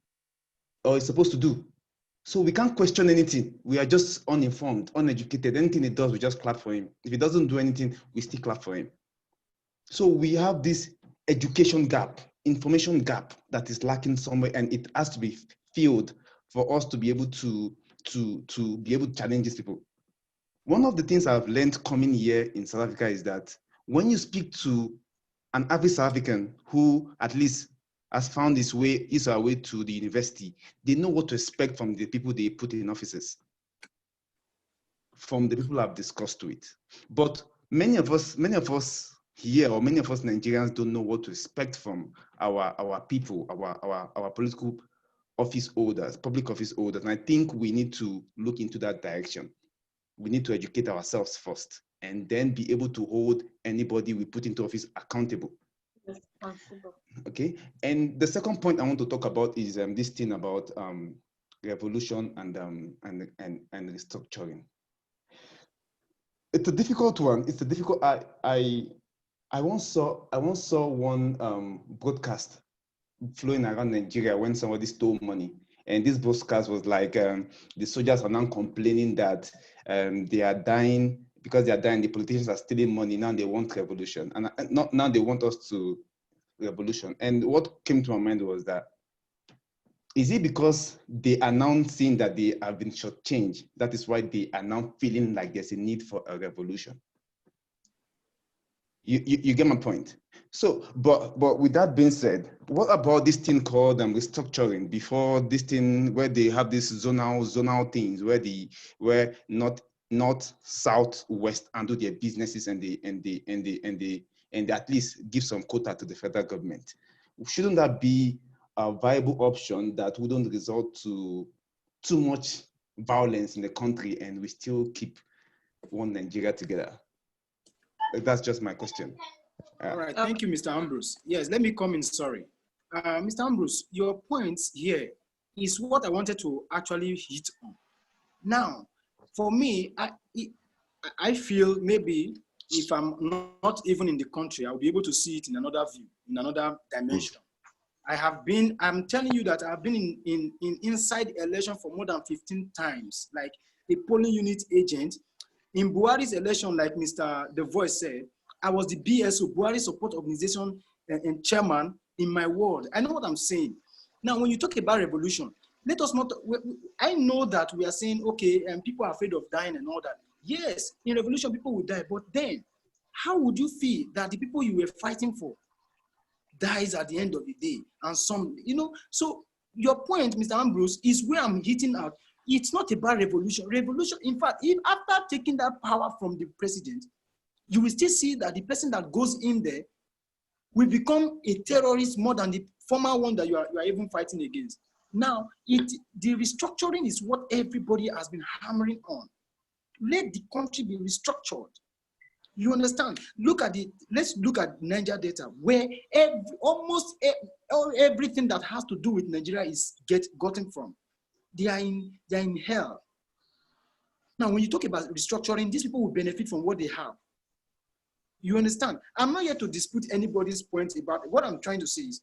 or is supposed to do. So we can't question anything. We are just uninformed, uneducated. Anything he does, we just clap for him. If he doesn't do anything, we still clap for him. So we have this education gap, information gap that is lacking somewhere, and it has to be filled for us to be able to be able to challenge these people. One of the things I've learned coming here in South Africa is that when you speak to an average South African who at least has found his way to the university, they know what to expect from the people they put in offices, from the people I've discussed with. But many of us here, or many of us Nigerians, don't know what to expect from our people, our political office holders, public office holders. And I think we need to look into that direction. We need to educate ourselves first, and then be able to hold anybody we put into office accountable. Responsible. Okay. And the second point I want to talk about is this thing about revolution and restructuring. It's a difficult one. It's a difficult. I once saw one broadcast flowing around Nigeria when somebody stole money, and this broadcast was like the soldiers are now complaining that they are dying because they are dying. The politicians are stealing money. Now they want revolution, and not now they want us to revolution. And what came to my mind was that, is it because they are now seeing that they have been shortchanged? That is why they are now feeling like there's a need for a revolution. You get my point? So, but with that being said, what about this thing called restructuring? Before this thing where they have these zonal things where north, south, west handle their businesses and they at least give some quota to the federal government. Shouldn't that be a viable option that wouldn't result to too much violence in the country and we still keep one Nigeria together? That's just my question. All right, thank you, Mr. Ambrose. Yes, let me come in, sorry. Mr. Ambrose, your points here is what I wanted to actually hit on. Now, for me, I feel maybe if I'm not even in the country, I'll be able to see it in another view, in another dimension. I'm telling you that I've been in inside election for more than 15 times, like a polling unit agent. In Buhari's election, like Mr. The Voice said, I was the BSO, Buhari Support Organization and chairman in my ward. I know what I'm saying. Now, when you talk about revolution, let us not, I know that we are saying, okay, and people are afraid of dying and all that. Yes, in revolution, people will die. But then, how would you feel that the people you were fighting for dies at the end of the day? And some, so your point, Mr. Ambrose, is where I'm hitting out. It's not about revolution. Revolution, in fact, if after taking that power from the president, you will still see that the person that goes in there will become a terrorist more than the former one that you are even fighting against. Now, the restructuring is what everybody has been hammering on. Let the country be restructured. You understand? Let's look at Niger data, where almost everything that has to do with Nigeria is gotten from. They are in hell. Now, when you talk about restructuring, these people will benefit from what they have. You understand? I'm not here to dispute anybody's point about it. What I'm trying to say is,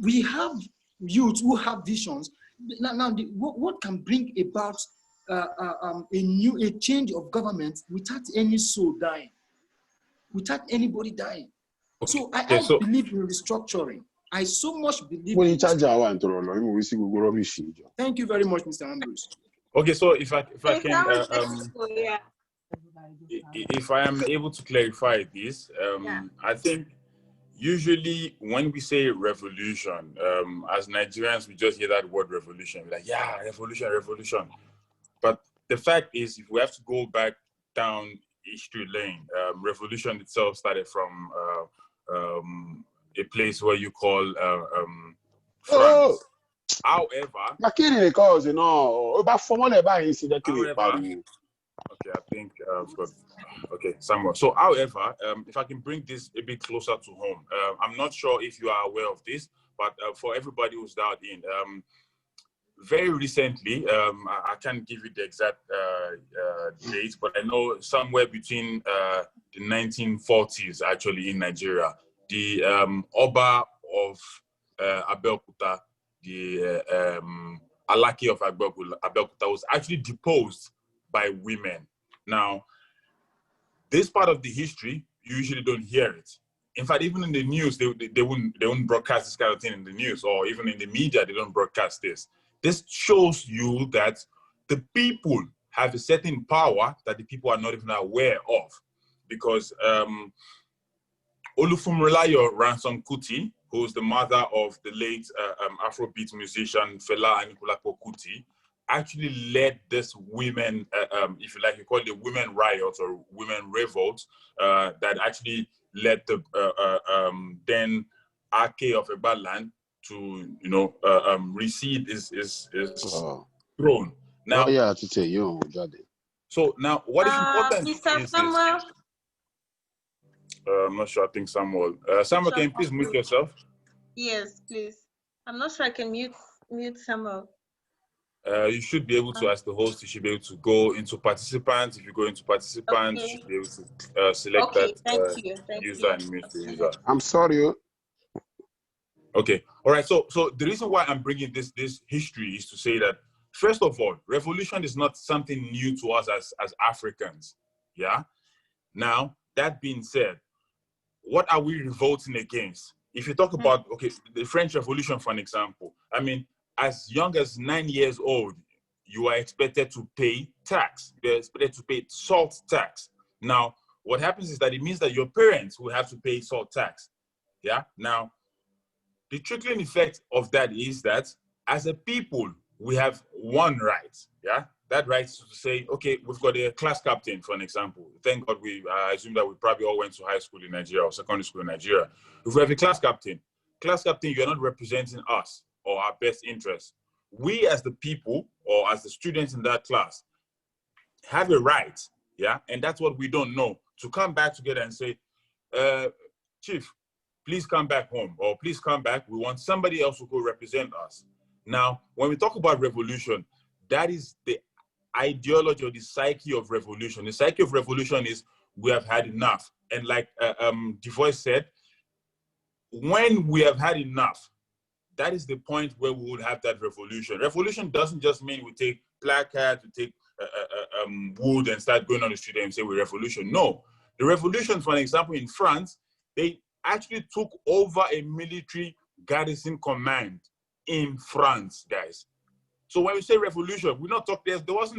we have youths who have visions. Now what can bring about a change of government without any soul dying, without anybody dying? Okay. So I believe in restructuring. I so much believe. Thank you very much, Mr. Ambrose. Okay, so if I am able to clarify this, I think usually when we say revolution, as Nigerians, we just hear that word revolution. We're like, yeah, revolution. But the fact is, if we have to go back down history lane. Revolution itself started from a place where you call France. However, okay, I think I've got, okay, Samuel. So, however, if I can bring this a bit closer to home, I'm not sure if you are aware of this, but for everybody who's dialed in, very recently, I can't give you the exact date, but I know somewhere between the 1940s, actually, in Nigeria, the Oba of Abeokuta, the Alaki of Abeokuta was actually deposed by women. Now, this part of the history, you usually don't hear it. In fact, even in the news, they won't broadcast this kind of thing in the news, or even in the media, they don't broadcast this. This shows you that the people have a certain power that the people are not even aware of. Because Olufumulayo Ransom Kuti, who's the mother of the late Afrobeat musician Fela Anikulapo Kuti, actually led this women, if you like, you call it women riots or women revolts, that actually led the then Ake of Egbaland to, you know, recede his throne. Now, so now what is important Mr. is Samuel. I'm not sure. I think Samuel. Samuel, can you please mute yourself? Yes, please. I'm not sure I can mute Samuel. You should be able to, as the host, you should be able to go into participants. If you go into participants, you should be able to select that user and mute the user. I'm sorry. Okay. All right. So the reason why I'm bringing this history is to say that, first of all, revolution is not something new to us as Africans. Yeah. Now, that being said, what are we revolting against? If you talk about, okay, the French Revolution, for an example, I mean, as young as 9 years old, you are expected to pay tax. You're expected to pay salt tax. Now, what happens is that it means that your parents will have to pay salt tax. Yeah. Now, the trickling effect of that is that as a people, we have one right. Yeah. That right is to say, okay, we've got a class captain, for an example. Thank God I assume that we probably all went to high school in Nigeria or secondary school in Nigeria. If we have a class captain, you're not representing us or our best interests. We as the people or as the students in that class have a right, yeah? And that's what we don't know, to come back together and say, Chief, please come back home, or please come back. We want somebody else who will represent us. Now, when we talk about revolution, that is the ideology or the psyche of revolution. The psyche of revolution is we have had enough. And like the voice said, when we have had enough, that is the point where we would have that revolution. Revolution doesn't just mean we take placards, we take wood and start going on the street and say we're revolution. No. The revolution, for an example, in France, they actually took over a military garrison command in France, guys. So when we say revolution, we're not talking. There was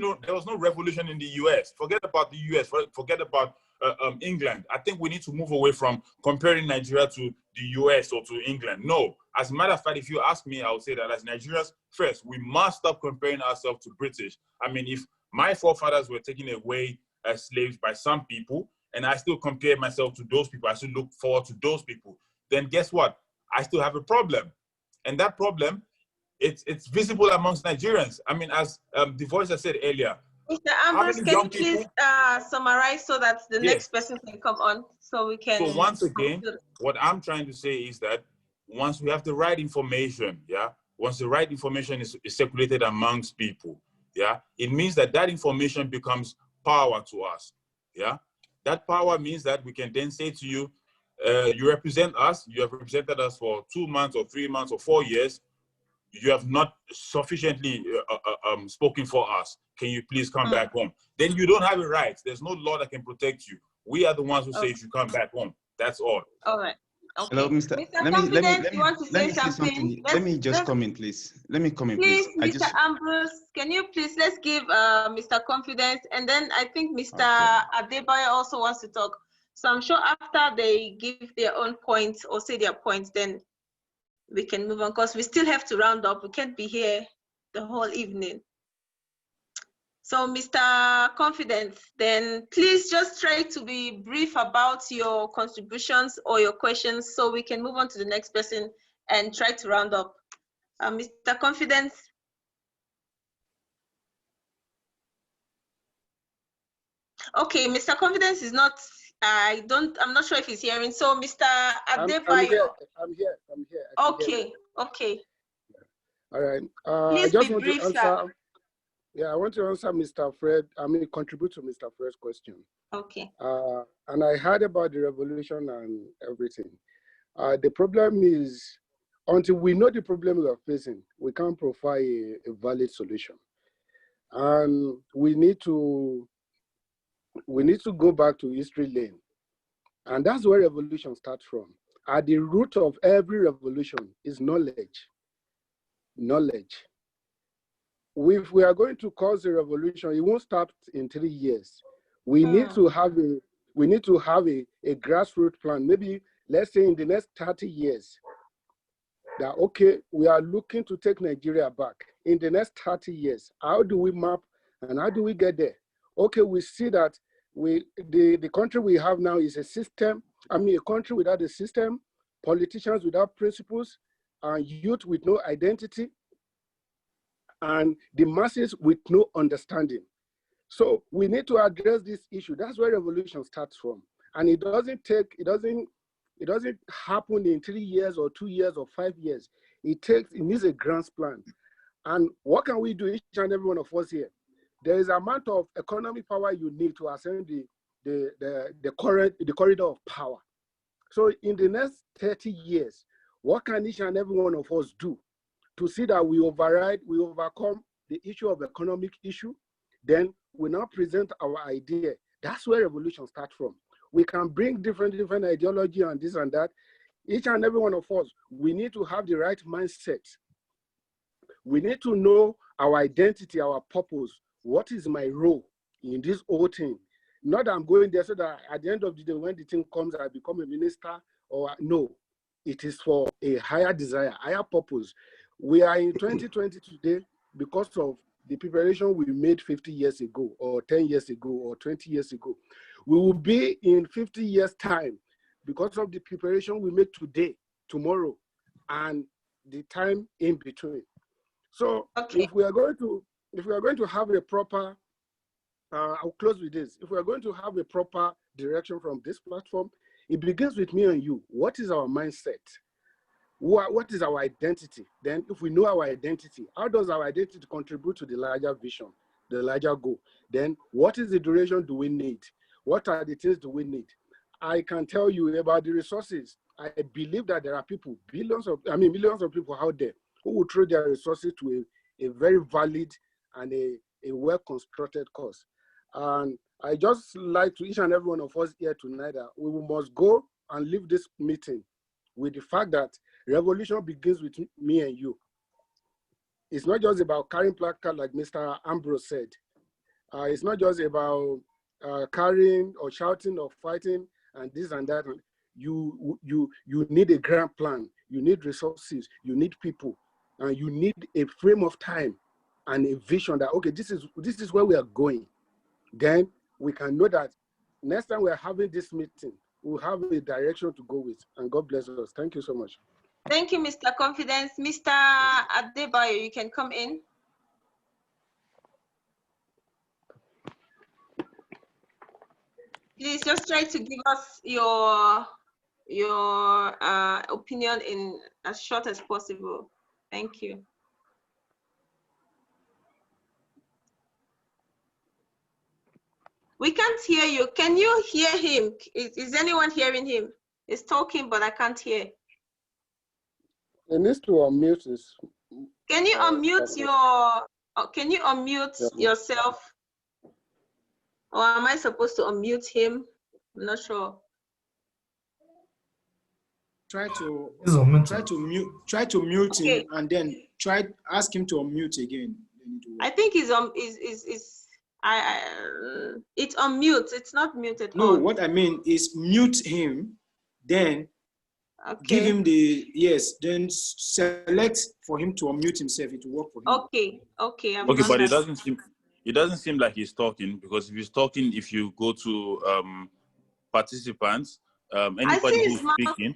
no revolution in the US. Forget about the US. Forget about England. I think we need to move away from comparing Nigeria to the US or to England. No. As a matter of fact, if you ask me, I would say that as Nigerians, first, we must stop comparing ourselves to British. I mean, if my forefathers were taken away as slaves by some people, and I still compare myself to those people, I still look forward to those people, then guess what? I still have a problem. And that problem, it's visible amongst Nigerians. I mean, as the voice I said earlier. Mr. Ambrose, can you please summarize so that the next person can come on so we can... So once again, what I'm trying to say is that once we have the right information, yeah, once the right information is circulated amongst people, yeah, it means that that information becomes power to us, yeah. That power means that we can then say to you, you represent us, you have represented us for 2 months or 3 months or 4 years, you have not sufficiently spoken for us. Can you please come back home? Then you don't have a right. There's no law that can protect you. We are the ones who say you should come back home. That's all. All right. Okay. Hello, Mr. Let me just come in, please. Let me come in, please. Mr. Ambrose, can you please, let's give Mr. Confidence, and then I think Mr. Adebayo also wants to talk. So I'm sure after they give their own points or say their points, then we can move on, because we still have to round up. We can't be here the whole evening. So, Mr. Confidence, then please just try to be brief about your contributions or your questions so we can move on to the next person and try to round up. Mr. Confidence. Okay, Mr. Confidence is not, I'm not sure if he's hearing. So, Mr. Adebayo. I'm here. Okay, okay. All right. Please I just be want brief, to answer. sir. Yeah, I want to answer Mr. Fred. Contribute to Mr. Fred's question. Okay. And I heard about the revolution and everything. The problem is, until we know the problem we are facing, we can't provide a valid solution. And we need to go back to history lane. And that's where revolution starts from. At the root of every revolution is knowledge. Knowledge. If we are going to cause a revolution, it won't start in 3 years. We need to have a grassroots plan. Maybe let's say in the next 30 years, that okay, we are looking to take Nigeria back. In the next 30 years, how do we map and how do we get there? Okay, we see that the country we have now is a system. A country without a system, politicians without principles, and youth with no identity, and the masses with no understanding. So we need to address this issue. That's where revolution starts from. And it doesn't happen in 3 years or 2 years or 5 years. It needs a grand plan. And what can we do, each and every one of us here? There is an amount of economic power you need to ascend the corridor of power. So in the next 30 years, what can each and every one of us do to see that we overcome the issue of economic issue? Then we now present our idea. That's where revolution starts from. We can bring different ideology and this and that. Each and every one of us, we need to have the right mindset. We need to know our identity, our purpose. What is my role in this whole thing? Not that I'm going there so that at the end of the day, when the thing comes, I become a minister, or no. It is for a higher desire, higher purpose. We are in 2020 today because of the preparation we made 50 years ago, or 10 years ago, or 20 years ago. We will be in 50 years' time because of the preparation we make today, tomorrow, and the time in between. So okay. if we are going to have a proper, I'll close with this. If we are going to have a proper direction from this platform, it begins with me and you. What is our mindset? What is our identity? Then if we know our identity, how does our identity contribute to the larger vision, the larger goal? Then what is the duration do we need? What are the things do we need? I can tell you about the resources. I believe that there are people, millions of people out there who will throw their resources to a very valid and a well-constructed cause. And I just like to each and every one of us here tonight that we must go and leave this meeting with the fact that revolution begins with me and you. It's not just about carrying placard like Mr. Ambrose said. It's not just about carrying or shouting or fighting and this and that. You need a grand plan. You need resources. You need people. And you need a frame of time and a vision that, okay, this is where we are going. Then we can know that next time we are having this meeting, we'll have a direction to go with. And God bless us. Thank you so much. Thank you, Mr. Confidence. Mr. Adebayo, you can come in. Please just try to give us your opinion in as short as possible. Thank you. We can't hear you. Can you hear him? Is anyone hearing him? He's talking, but I can't hear. He needs to unmute his. Can you unmute yourself? Or am I supposed to unmute him? I'm not sure. Try to mute him, and then ask him to unmute again. I think it's unmute. It's not muted. No, what I mean is mute him, then give him then select for him to unmute himself. It will work for him. Okay. Okay, but it doesn't seem It doesn't seem like he's talking, because if he's talking, if you go to participants, anybody see who's his mouth. speaking,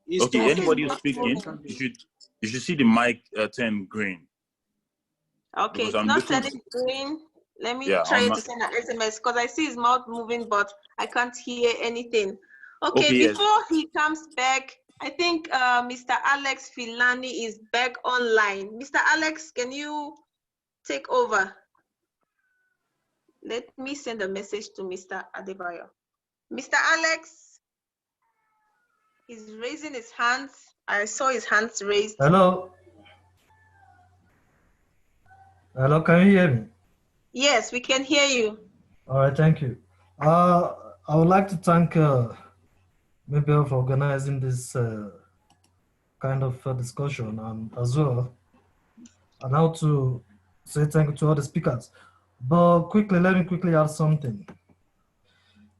He's okay, I see his anybody who's mouth speaking, moving. you should see the mic turn green. Okay, Because it's I'm not looking. turning green. Let me Yeah, try I'm to not. send an SMS because I see his mouth moving, but I can't hear anything. Okay, Okay, yes. before he comes back, I think Mr. Alex Filani is back online. Mr. Alex, can you take over? Let me send a message to Mr. Adebayo. Mr. Alex is raising his hands. I saw his hands raised. Hello. Hello, can you hear me? Yes, we can hear you. All right, thank you. I would like to thank Mabel for organizing this kind of discussion, and as well, and how to say thank you to all the speakers. But quickly, let me quickly add something.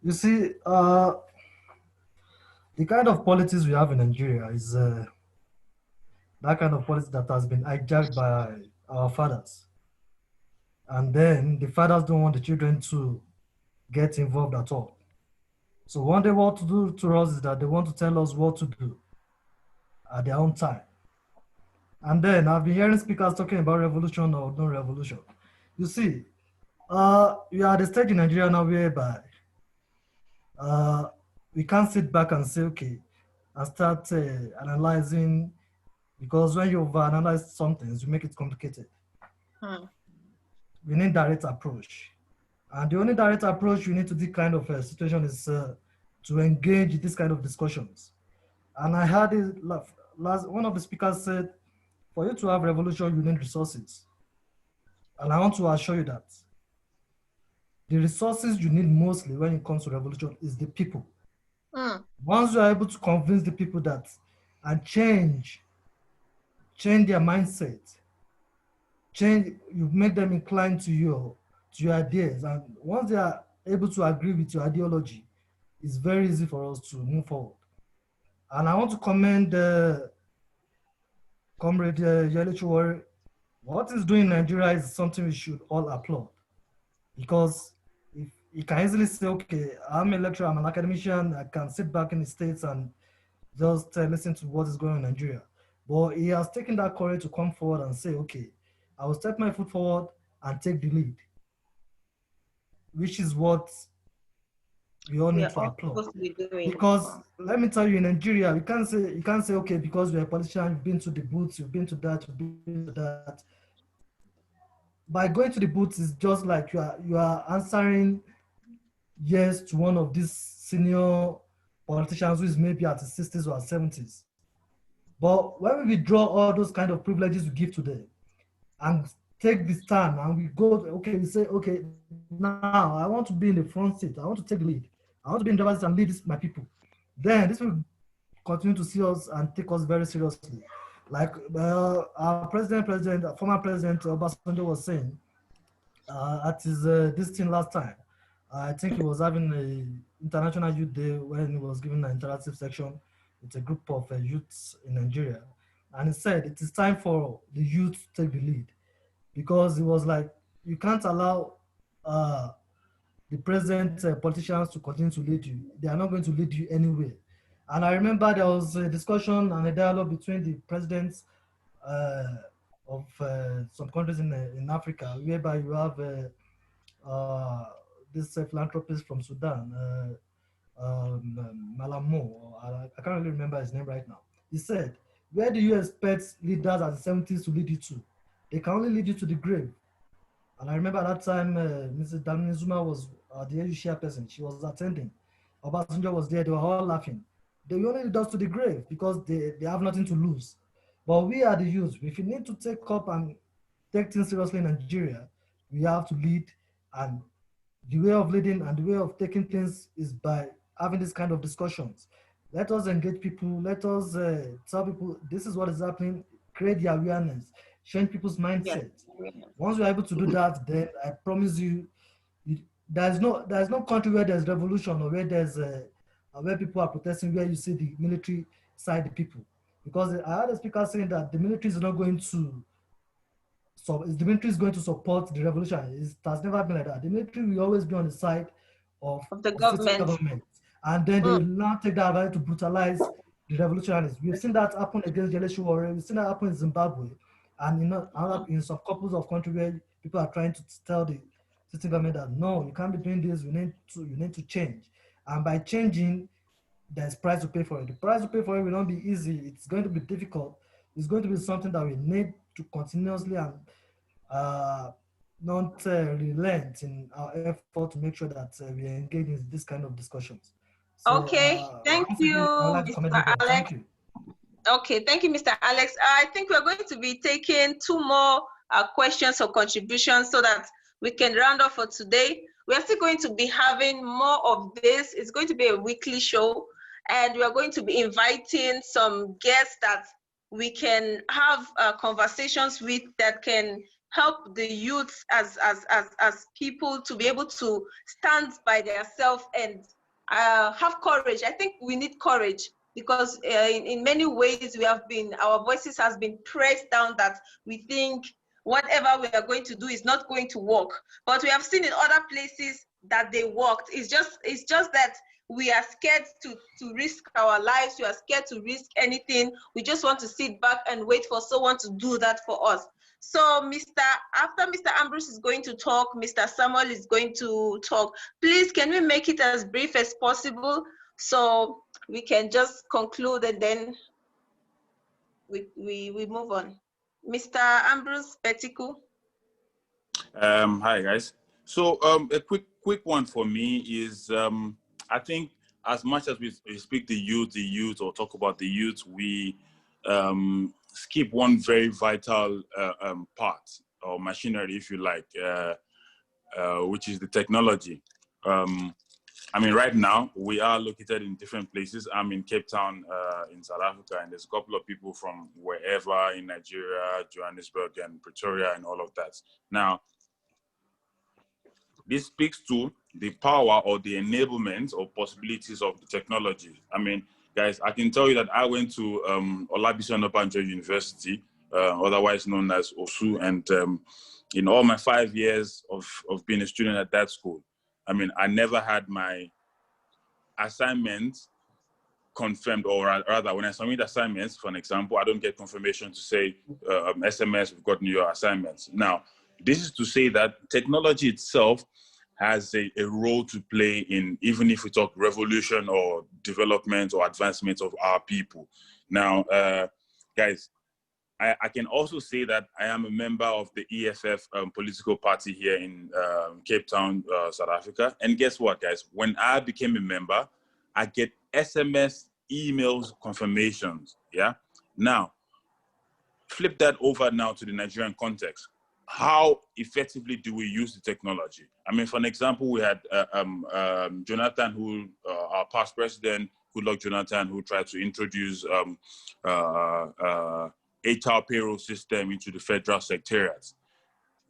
You see, the kind of politics we have in Nigeria is that kind of politics that has been hijacked by our fathers. And then the fathers don't want the children to get involved at all. So what they want to do to us is that they want to tell us what to do at their own time. And then I've been hearing speakers talking about revolution or no revolution. You see, we are at the stage in Nigeria now whereby we can't sit back and say, okay, and start analyzing, because when you overanalyze something, you make it complicated. We need direct approach. And the only direct approach you need to this kind of situation is to engage in this kind of discussions. And I heard it last, one of the speakers said, for you to have revolution, you need resources. And I want to assure you that the resources you need mostly when it comes to revolution is the people. Once you are able to convince the people that and change their mindset, you make them inclined to your ideas. And once they are able to agree with your ideology, it's very easy for us to move forward. And I want to commend Comrade Yele Chuwari. What he's doing in Nigeria is something we should all applaud. Because if you can easily say, okay, I'm a lecturer, I'm an academician, I can sit back in the States and just listen to what is going on in Nigeria. But he has taken that courage to come forward and say, okay, I will step my foot forward and take the lead, which is what we all need to applaud. Because let me tell you, in Nigeria, you can't say, okay, because you're a politician, you've been to the booths, you've been to that, you've been to that. By going to the booths, it's just like you are answering yes to one of these senior politicians who is maybe at his 60s or 70s. But when we withdraw all those kind of privileges we give to them and take the stand and we go, okay, we say, okay, now I want to be in the front seat. I want to take the lead. I want to be in the driver's seat and lead my people. Then this will continue to see us and take us very seriously. Like our former president Obasanjo was saying at his this thing last time. I think he was having an International Youth Day when he was giving an interactive section with a group of youths in Nigeria. And he said, it is time for the youth to take the lead, because it was like, you can't allow the present politicians to continue to lead you. They are not going to lead you anywhere. And I remember there was a discussion and a dialogue between the presidents of some countries in Africa, whereby you have this philanthropist from Sudan, Malamo, I can't really remember his name right now. He said, where do you expect leaders at the 70s to lead you to? They can only lead you to the grave. And I remember at that time, Mrs. Dlamini Zuma was the AU chairperson. She was attending. Obasanjo was there. They were all laughing. They only lead us to the grave because they have nothing to lose. But we are the youth. If you need to take up and take things seriously in Nigeria, we have to lead. And the way of leading and the way of taking things is by having this kind of discussions. Let us engage people. Let us tell people this is what is happening. Create the awareness. Change people's mindset. Yes. Once we're able to do that, then I promise you, there's no country where there's revolution or where there's where people are protesting, where you see the military side the people. Because I heard a speaker saying that the military is not going to so the military is going to support the revolution. It has never been like that. The military will always be on the side of the the sitting government. government, and then they will now take that advantage to brutalize the revolutionaries. We've seen that happen against the Jellishi warrior. We've seen that happen in Zimbabwe, and in some couples of countries where people are trying to tell the sitting government that no, you can't be doing this. You need to change, and by changing, there's price to pay for it. The price to pay for it will not be easy. It's going to be difficult. It's going to be something that we need to continuously and not relent in our effort to make sure that we engage in this kind of discussions. So Okay, thank once you, again, I would like to commend Mr. everyone. Alex. Thank you. Okay, thank you, Mr. Alex. I think we're going to be taking 2 more questions or contributions so that we can round off for today. We are still going to be having more of this. It's going to be a weekly show, and we are going to be inviting some guests that we can have conversations with that can help the youth as people to be able to stand by themselves and have courage. I think we need courage because in many ways our voices has been pressed down that we think whatever we are going to do is not going to work. But we have seen in other places that they worked. It's just that we are scared to risk our lives. We are scared to risk anything. We just want to sit back and wait for someone to do that for us. So after Mr. Ambrose is going to talk, Mr. Samuel is going to talk. Please, can we make it as brief as possible so we can just conclude and then we move on. Mr. Ambrose Petiku. Hi guys. So a quick one for me is I think as much as we speak the youth or talk about the youth, we skip one very vital part or machinery, if you like, which is the technology. I mean, right now, we are located in different places. I'm in Cape Town in South Africa, and there's a couple of people from wherever in Nigeria, Johannesburg, and Pretoria, and all of that. Now, this speaks to the power or the enablement or possibilities of the technology. I mean, guys, I can tell you that I went to Olabisi Onabanjo University, otherwise known as OSU, and in all my 5 years of being a student at that school, I mean, I never had my assignments confirmed, or rather, when I submit assignments, for an example, I don't get confirmation to say, SMS, we've gotten your assignments. Now, this is to say that technology itself has a role to play in, even if we talk revolution or development or advancement of our people. Now, guys, I can also say that I am a member of the EFF political party here in Cape Town, South Africa. And guess what, guys? When I became a member, I get SMS, emails, confirmations, yeah? Now, flip that over now to the Nigerian context. How effectively do we use the technology? I mean, for an example, we had Jonathan, our past president, Goodluck Jonathan, who tried to introduce HR payroll system into the federal secretariats.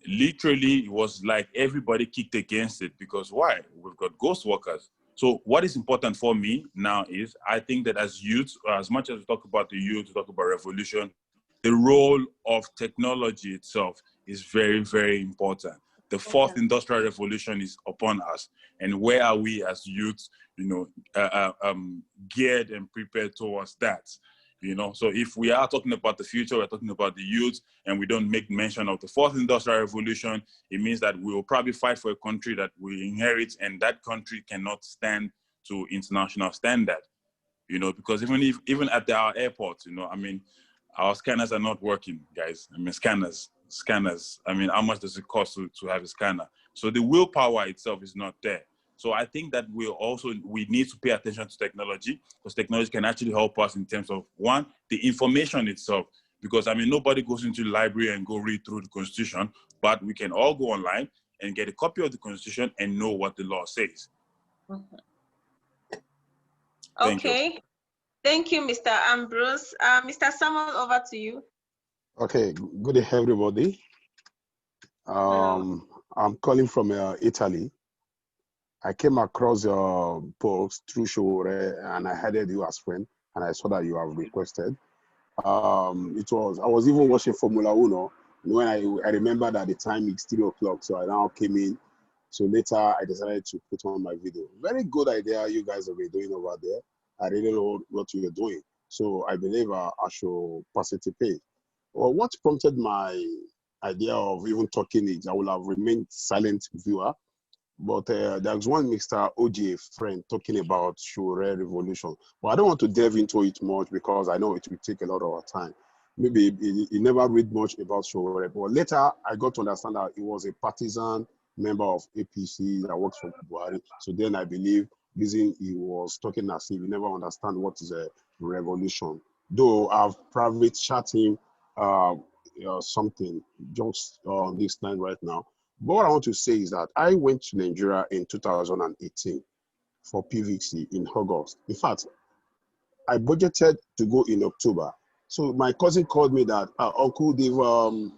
Literally, it was like everybody kicked against it because why? We've got ghost workers. So what is important for me now is I think that as youth, as much as we talk about the youth, we talk about revolution, the role of technology itself is very, very important. The fourth industrial revolution is upon us. And where are we as youth, geared and prepared towards that? So if we are talking about the future, we're talking about the youth, and we don't make mention of the fourth industrial revolution, it means that we will probably fight for a country that we inherit, and that country cannot stand to international standard, because even at our airports, I mean, our scanners are not working, guys. I mean, scanners, I mean, how much does it cost to have a scanner? So the willpower itself is not there. So I think that we need to pay attention to technology, because technology can actually help us in terms of, one, the information itself, because I mean, nobody goes into the library and go read through the Constitution, but we can all go online and get a copy of the Constitution and know what the law says. Okay. Thank you, Mr. Ambrose. Mr. Samuel, over to you. Okay, good day, everybody. I'm calling from Italy. I came across your post through Shore, and I added you as friend, and I saw that you have requested. I was even watching Formula Uno When I remember that the time is 3 o'clock, so I now came in. So later I decided to put on my video. Very good idea you guys have been doing over there. I really know what you're doing. So I believe I should participate. Well, what prompted my idea of even talking is I would have remained silent viewer. But there's one Mr. OJ friend talking about Shure Revolution. But I don't want to delve into it much because I know it will take a lot of our time. Maybe he never read much about Shure. But later I got to understand that he was a partisan member of APC that works for Buhari. So then I believe reason he was talking as if he never understand what is a revolution. Though I've private chat him something just on this line right now. But what I want to say is that I went to Nigeria in 2018 for PVC in August. In fact, I budgeted to go in October. So my cousin called me that, Uncle, they've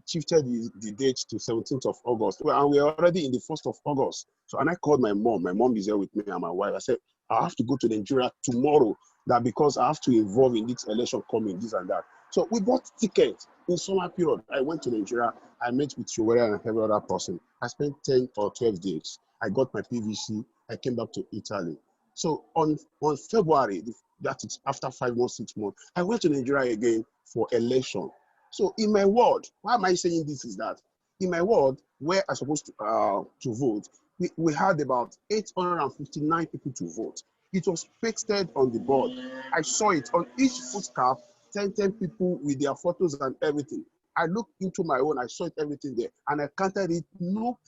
shifted the date to 17th of August. Well, and we're already in the 1st of August. So, and I called my mom. My mom is here with me and my wife. I said, I have to go to Nigeria tomorrow, that because I have to involve in this election coming, this and that. So we bought tickets in summer period. I went to Nigeria. I met with Showere and every other person. I spent 10 or 12 days. I got my PVC. I came back to Italy. So on February, that is after 5 months, 6 months, I went to Nigeria again for election. So in my ward, why am I saying this is that? In my ward, where I'm supposed to vote, we had about 859 people to vote. It was pasted on the board. I saw it on each footstep, 10 people with their photos and everything. I looked into my own, I saw it, everything there, and I counted it. No,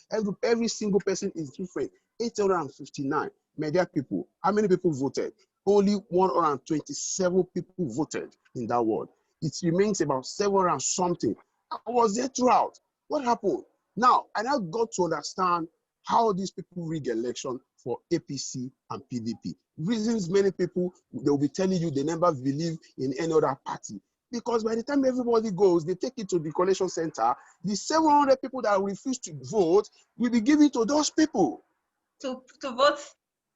every single person is different. 859 media people. How many people voted? Only 127 people voted in that ward. It remains about 700 something. I was there throughout. What happened? Now, I now got to understand how these people rig election for APC and PDP. Reasons many people, they will be telling you they never believe in any other party. Because by the time everybody goes, they take it to the collation center, the 700 people that refuse to vote will be given to those people. To vote,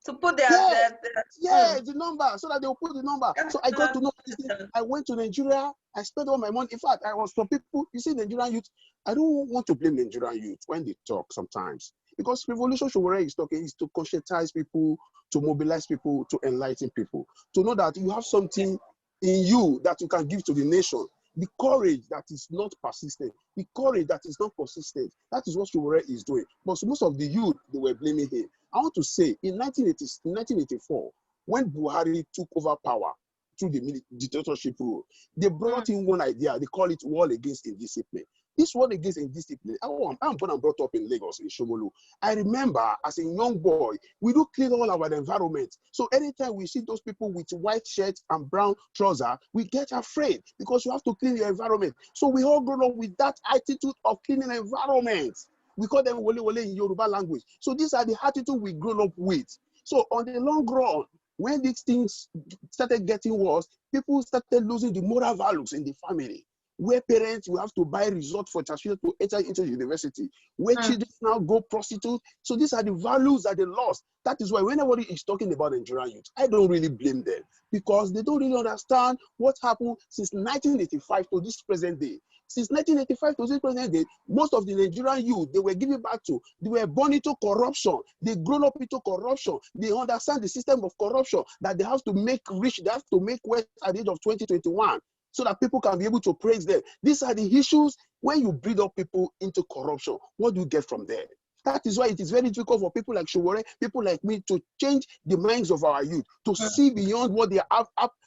to put their, the number, so that they will put the number. So I got to know this thing. I went to Nigeria, I spent all my money. In fact, I was for people, you see, Nigerian youth, I don't want to blame Nigerian youth when they talk sometimes. Because Revolution Showore is talking is to conscientize people, to mobilize people, to enlighten people, to know that you have something in you that you can give to the nation. The courage that is not persistent, the courage that is not persistent, that is what Showore is doing. But most of the youth, they were blaming him. I want to say, in 1984, when Buhari took over power through the dictatorship rule, they brought in one idea. They call it war against indiscipline. This war against indiscipline, I'm born and brought up in Lagos, in Shomolu. I remember as a young boy, we do clean all our environment. So anytime we see those people with white shirts and brown trousers, we get afraid because you have to clean your environment. So we all grown up with that attitude of cleaning environment. We call them wole wole in Yoruba language. So these are the attitude we grown up with. So on the long run, when these things started getting worse, people started losing the moral values in the family. Where parents will have to buy resort for their children to enter into university, where children now go prostitute. So these are the values that they lost. That is why when everybody is talking about Nigerian youth, I don't really blame them because they don't really understand what happened since 1985 to this present day. Since 1985 to this present day, most of the Nigerian youth, they were given back to, they were born into corruption. They grown up into corruption. They understand the system of corruption, that they have to make rich, they have to make wealth at the age of 2021. So that people can be able to praise them. These are the issues when you breed up people into corruption. What do you get from there? That is why it is very difficult for people like Showore, people like me, to change the minds of our youth, to see beyond what they are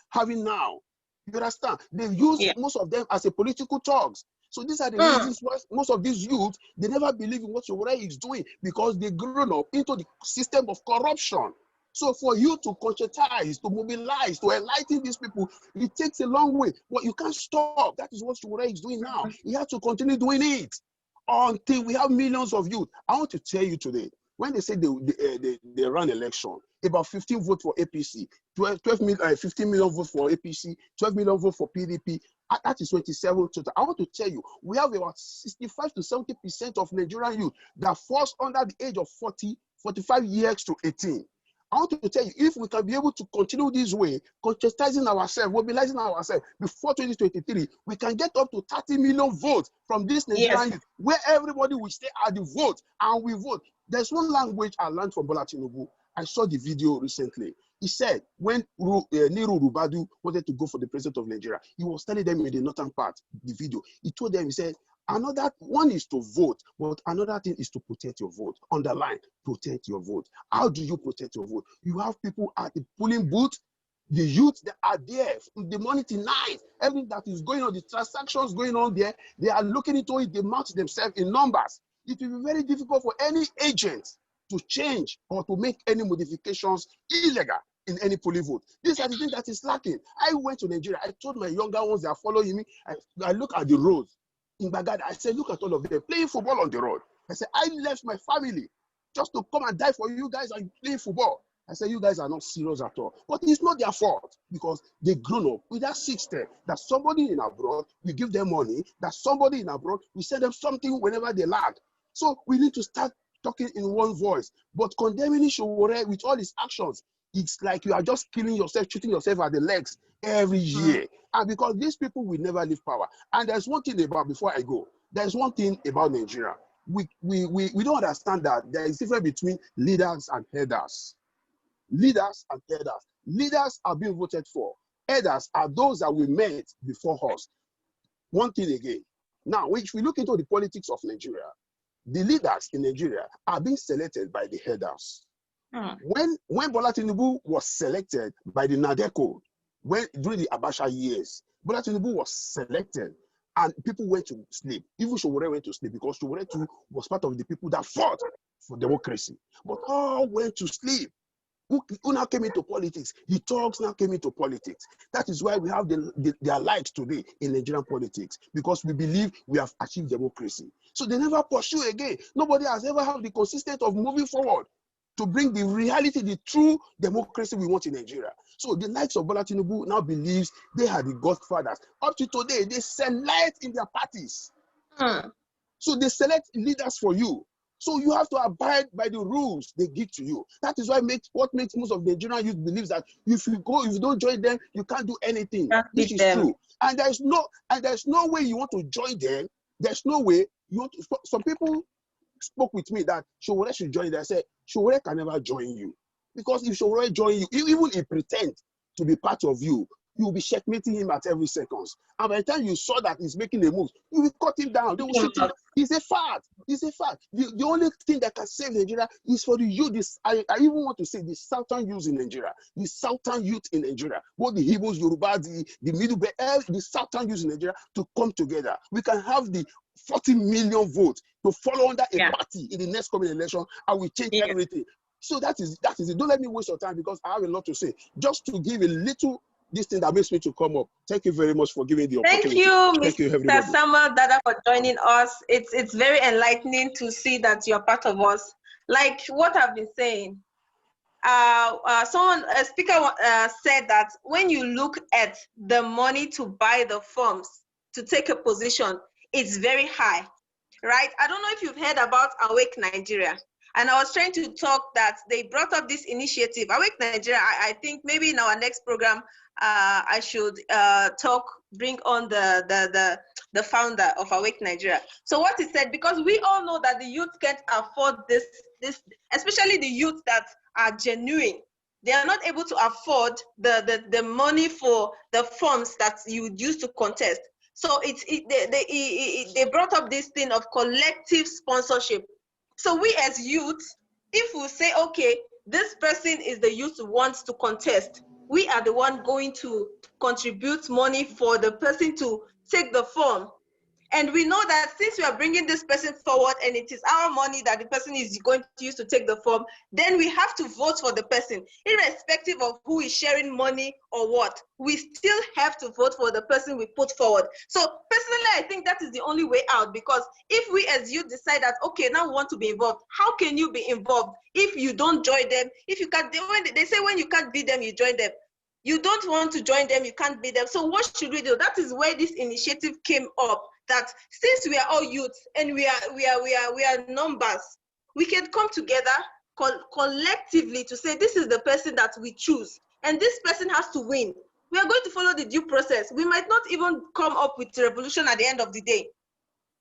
having now. You understand? They use most of them as a political thugs. So these are the reasons why most of these youth, they never believe in what Showore is doing because they grown up into the system of corruption. So for you to conscientize, to mobilize, to enlighten these people, it takes a long way. But you can't stop. That is what Showore is doing now. He has to continue doing it until we have millions of youth. I want to tell you today, when they say they run election, about 15 votes for APC, 15 million votes for APC, 12 million votes for PDP, that is 27 total. I want to tell you, we have about 65 to 70% of Nigerian youth that falls under the age of 45 years to 18. I want to tell you, if we can be able to continue this way, conscientizing ourselves, mobilizing ourselves, before 2023, we can get up to 30 million votes from this Nigerian youth, where everybody will stay at the vote and we vote. There's one language I learned from Bola Tinubu. I saw the video recently. He said when Nehru Rubadu wanted to go for the president of Nigeria, he was telling them in the northern part, the video, he told them, he said, another one is to vote, but another thing is to protect your vote. Underline, protect your vote. How do you protect your vote? You have people at the polling booth, the youth that are there from the morning till night. Everything that is going on, the transactions going on there, they are looking into it, they match themselves in numbers. It will be very difficult for any agent to change or to make any modifications illegal in any polling vote. These are the things that is lacking. I went to Nigeria. I told my younger ones that are following me, I look at the roads in Baghdad. I said, look at all of them playing football on the road. I said, I left my family just to come and die for you guys and play football. I said, you guys are not serious at all. But it's not their fault because they grown up with that system that somebody in abroad, we give them money, that somebody in abroad, we send them something whenever they lack. So we need to start talking in one voice. But condemning Sowore with all his actions, it's like you are just killing yourself, shooting yourself at the legs every year. And because these people will never leave power. And there's one thing about, before I go, there's one thing about Nigeria. We don't understand that there is a difference between leaders and headers. Leaders and headers. Leaders are being voted for. Headers are those that we met before us. One thing again. Now, if we look into the politics of Nigeria, the leaders in Nigeria are being selected by the headers. When Bola Tinubu was selected by the NADECO, during the Abacha years, Bola Tinubu was selected and people went to sleep. Even Sowore went to sleep because Sowore too was part of the people that fought for democracy. But all went to sleep. Who now came into politics? The thugs now came into politics. That is why we have their lives today in Nigerian politics, because we believe we have achieved democracy. So they never pursue again. Nobody has ever had the consistency of moving forward to bring the reality, the true democracy we want in Nigeria. So the likes of Bola Tinubu now believes they are the godfathers. Up to today, they select in their parties. So they select leaders for you. So you have to abide by the rules they give to you. That is what makes most of the Nigerian youth believes that if you don't join them, you can't do anything. Which is true. And there's no way you want to join them. There's no way you want to. Some people spoke with me that Sowore should join them. I said, Sowore can never join you. Because if Sowore join you, even if he pretends to be part of you, you'll be checkmating him at every second. And by the time you saw that he's making a move, you will cut him down. They will shoot him. It's a fact. It's a fact. The only thing that can save Nigeria is for the youth. I even want to say the southern youth in Nigeria. The southern youth in Nigeria. Both the Igbos, Yoruba, the Middle Belt, the southern youth in Nigeria to come together. We can have the 40 million votes to follow under a party in the next coming election, and we change everything. So that is it. Don't let me waste your time because I have a lot to say. Just to give a little this thing that makes me to come up. Thank you very much for giving the opportunity. Thank you, Mr. Samuel Dada, for joining us. It's very enlightening to see that you're part of us. Like what I've been saying, a speaker said that when you look at the money to buy the forms to take a position, it's very high, right? I don't know if you've heard about Awake Nigeria. And I was trying to talk that they brought up this initiative, Awake Nigeria. I think maybe in our next program, I should bring on the founder of Awake Nigeria. So what he said, because we all know that the youth can't afford this, especially the youth that are genuine. They are not able to afford the money for the forms that you would use to contest. So they brought up this thing of collective sponsorship. So we as youth, if we say, okay, this person is the youth who wants to contest, we are the one going to contribute money for the person to take the form. And we know that since we are bringing this person forward and it is our money that the person is going to use to take the form, then we have to vote for the person, irrespective of who is sharing money or what. We still have to vote for the person we put forward. So personally, I think that is the only way out, because if we as youth decide that, okay, now we want to be involved, how can you be involved if you don't join them? If you can't, they say when you can't beat them, you join them. You don't want to join them, you can't beat them. So what should we do? That is where this initiative came up, that since we are all youths and we are numbers, we can come together, collectively to say this is the person that we choose and this person has to win. We are going to follow the due process. We might not even come up with a revolution at the end of the day.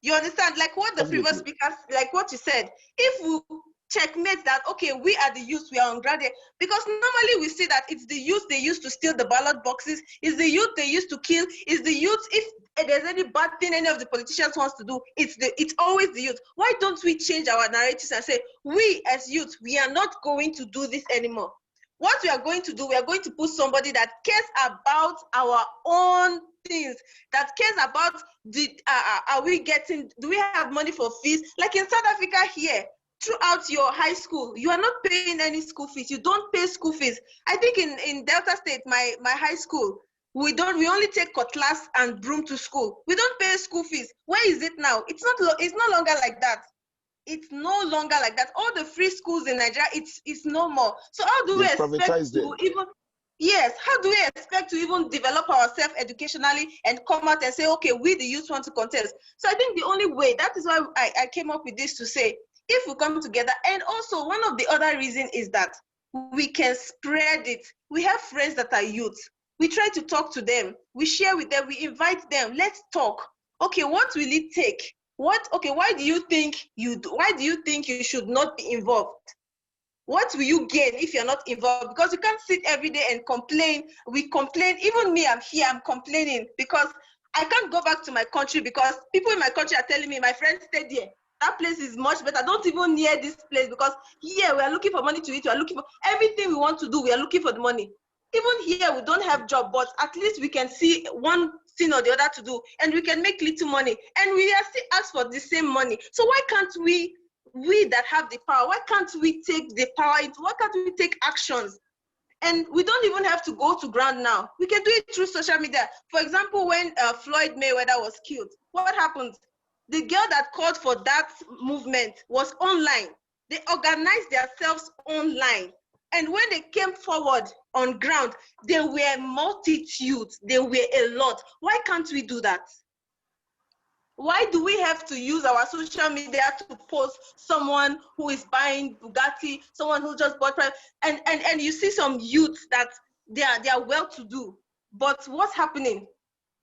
You understand? Like what the previous speakers, like what you said, if we checkmate that, okay, we are the youth, we are on ground, because normally we see that it's the youth they used to steal the ballot boxes, it's the youth they used to kill, it's the youth, if there's any bad thing any of the politicians wants to do, it's always the youth. Why don't we change our narratives and say, we as youth, we are not going to do this anymore. What we are going to do, we are going to put somebody that cares about our own things, that cares about are we getting, do we have money for fees? Like in South Africa here, throughout your high school, you are not paying any school fees. You don't pay school fees. I think in Delta State, my high school, we only take cutlass and broom to school. We don't pay school fees. Where is it now? It's no longer like that. It's no longer like that. All the free schools in Nigeria, it's no more. So how do we expect to even, yes, how do we expect to even develop ourselves educationally and come out and say, okay, we the youth want to contest? So I think the only way, that is why I came up with this to say, if we come together, and also one of the other reasons is that we can spread it. We have friends that are youth. We try to talk to them. We share with them. We invite them. Let's talk. Okay, what will it take? Why do you think you should not be involved? What will you gain if you're not involved? Because you can't sit every day and complain. We complain. Even me, I'm here, I'm complaining because I can't go back to my country because people in my country are telling me, my friend stayed here. That place is much better. Don't even near this place because here we are looking for money to eat. We are looking for everything we want to do. We are looking for the money. Even here, we don't have job, but at least we can see one thing or the other to do, and we can make little money, and we are still asked for the same money. So why can't we that have the power, why can't we take the power? Why can't we take actions? And we don't even have to go to ground now. We can do it through social media. For example, when Floyd Mayweather was killed, what happened? The girl that called for that movement was online. They organized themselves online. And when they came forward on ground, there were multitudes, there were a lot. Why can't we do that? Why do we have to use our social media to post someone who is buying Bugatti, someone who just bought, and you see some youths that they are well-to-do, but what's happening?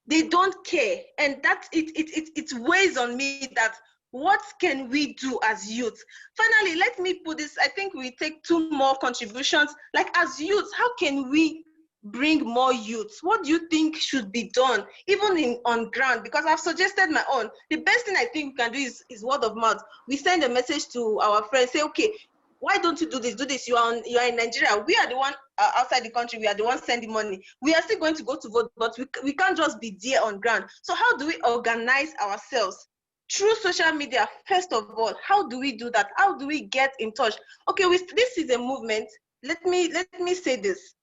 They don't care, and that it weighs on me that what can we do as youth? Finally, let me put this, I think we take 2 more contributions. Like as youth, how can we bring more youths? What do you think should be done, even on ground? Because I've suggested my own. The best thing I think we can do is word of mouth. We send a message to our friends, say, okay, why don't you do this? Do this. You are in Nigeria. We are the one outside the country. We are the ones sending money. We are still going to go to vote, but we can't just be there on ground. So how do we organize ourselves? Through social media, first of all. How do we do that? How do we get in touch? Okay, this is a movement. Let me say this.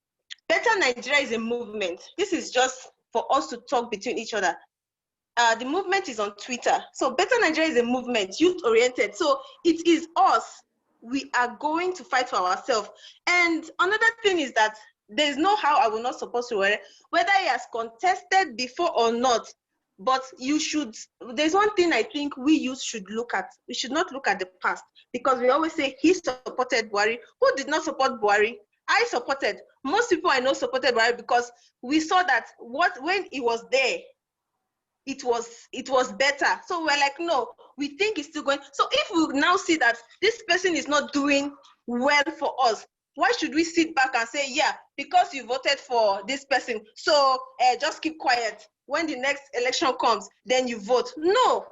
Better Nigeria is a movement. This is just for us to talk between each other. The movement is on Twitter. So Better Nigeria is a movement, youth-oriented. So it is us. We are going to fight for ourselves. And another thing is that there's no how I will not support to whether he has contested before or not. But there's one thing I think we youth should look at. We should not look at the past, because we always say he supported Buhari. Who did not support Buhari? I supported. Most people I know supported Buhari because we saw that when he was there, it was better. So we're like, no, we think it's still going. So if we now see that this person is not doing well for us, why should we sit back and say, yeah, because you voted for this person, so just keep quiet. When the next election comes, then you vote. No,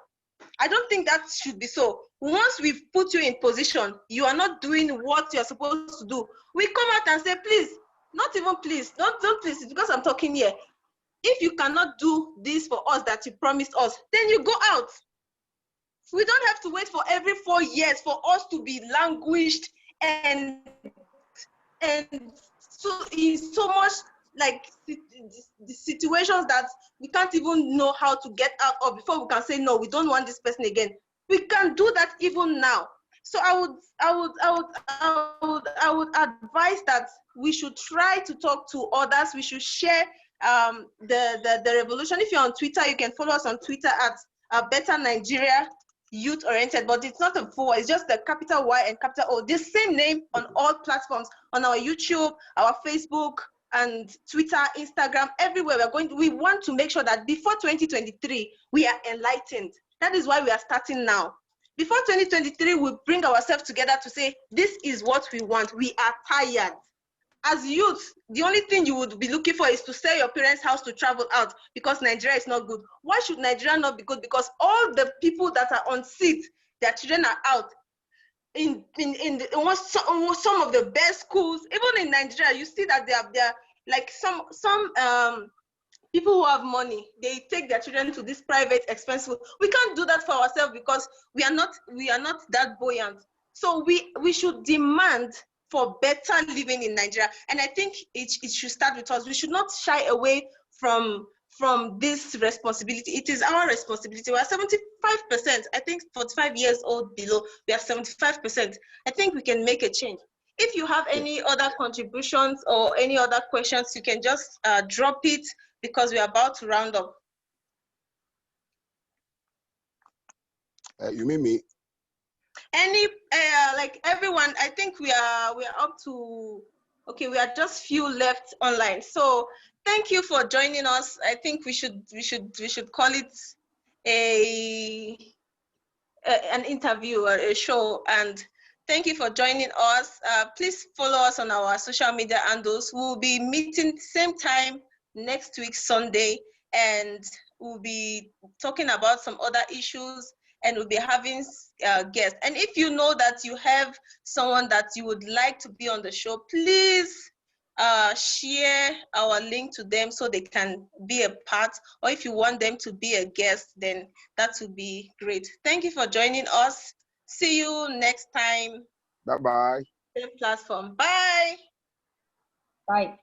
I don't think that should be so. Once we've put you in position, you are not doing what you're supposed to do. We come out and say, please, not even please, don't please, it's because I'm talking here. If you cannot do this for us that you promised us, then you go out. We don't have to wait for every 4 years for us to be languished and so in so much like the situations that we can't even know how to get out of before we can say, no, we don't want this person again. We can do that even now. So I would advise that we should try to talk to others. We should share the revolution. If you're on Twitter, you can follow us on Twitter at Better Nigeria. Youth Oriented, but it's not a full, it's just the capital Y and capital O. The same name on all platforms, on our YouTube, our Facebook, and Twitter, Instagram, everywhere. We want to make sure that before 2023, we are enlightened. That is why we are starting now. Before 2023, we bring ourselves together to say, this is what we want. We are tired. As youth, the only thing you would be looking for is to sell your parents' house to travel out because Nigeria is not good. Why should Nigeria not be good? Because all the people that are on seat, their children are out in some of the best schools. Even in Nigeria, you see that they are like some people who have money, they take their children to this private expensive. We can't do that for ourselves because we are not that buoyant. So we should demand for better living in Nigeria. And I think it should start with us. We should not shy away from this responsibility. It is our responsibility. We are 75%. I think 45 years old below, we are 75%. I think we can make a change. If you have any other contributions or any other questions, you can just drop it because we are about to round up. You mean me? Any like everyone, I think we are up to, okay, we are just few left online. So thank you for joining us. I think we should call it an interview or a show. And thank you for joining us. Please follow us on our social media handles. We'll be meeting same time next week, Sunday, and we'll be talking about some other issues, and we'll be having guests. And if you know that you have someone that you would like to be on the show, please share our link to them so they can be a part, or if you want them to be a guest, then that would be great. Thank you for joining us. See you next time. Bye-bye. Same platform. Bye. Bye.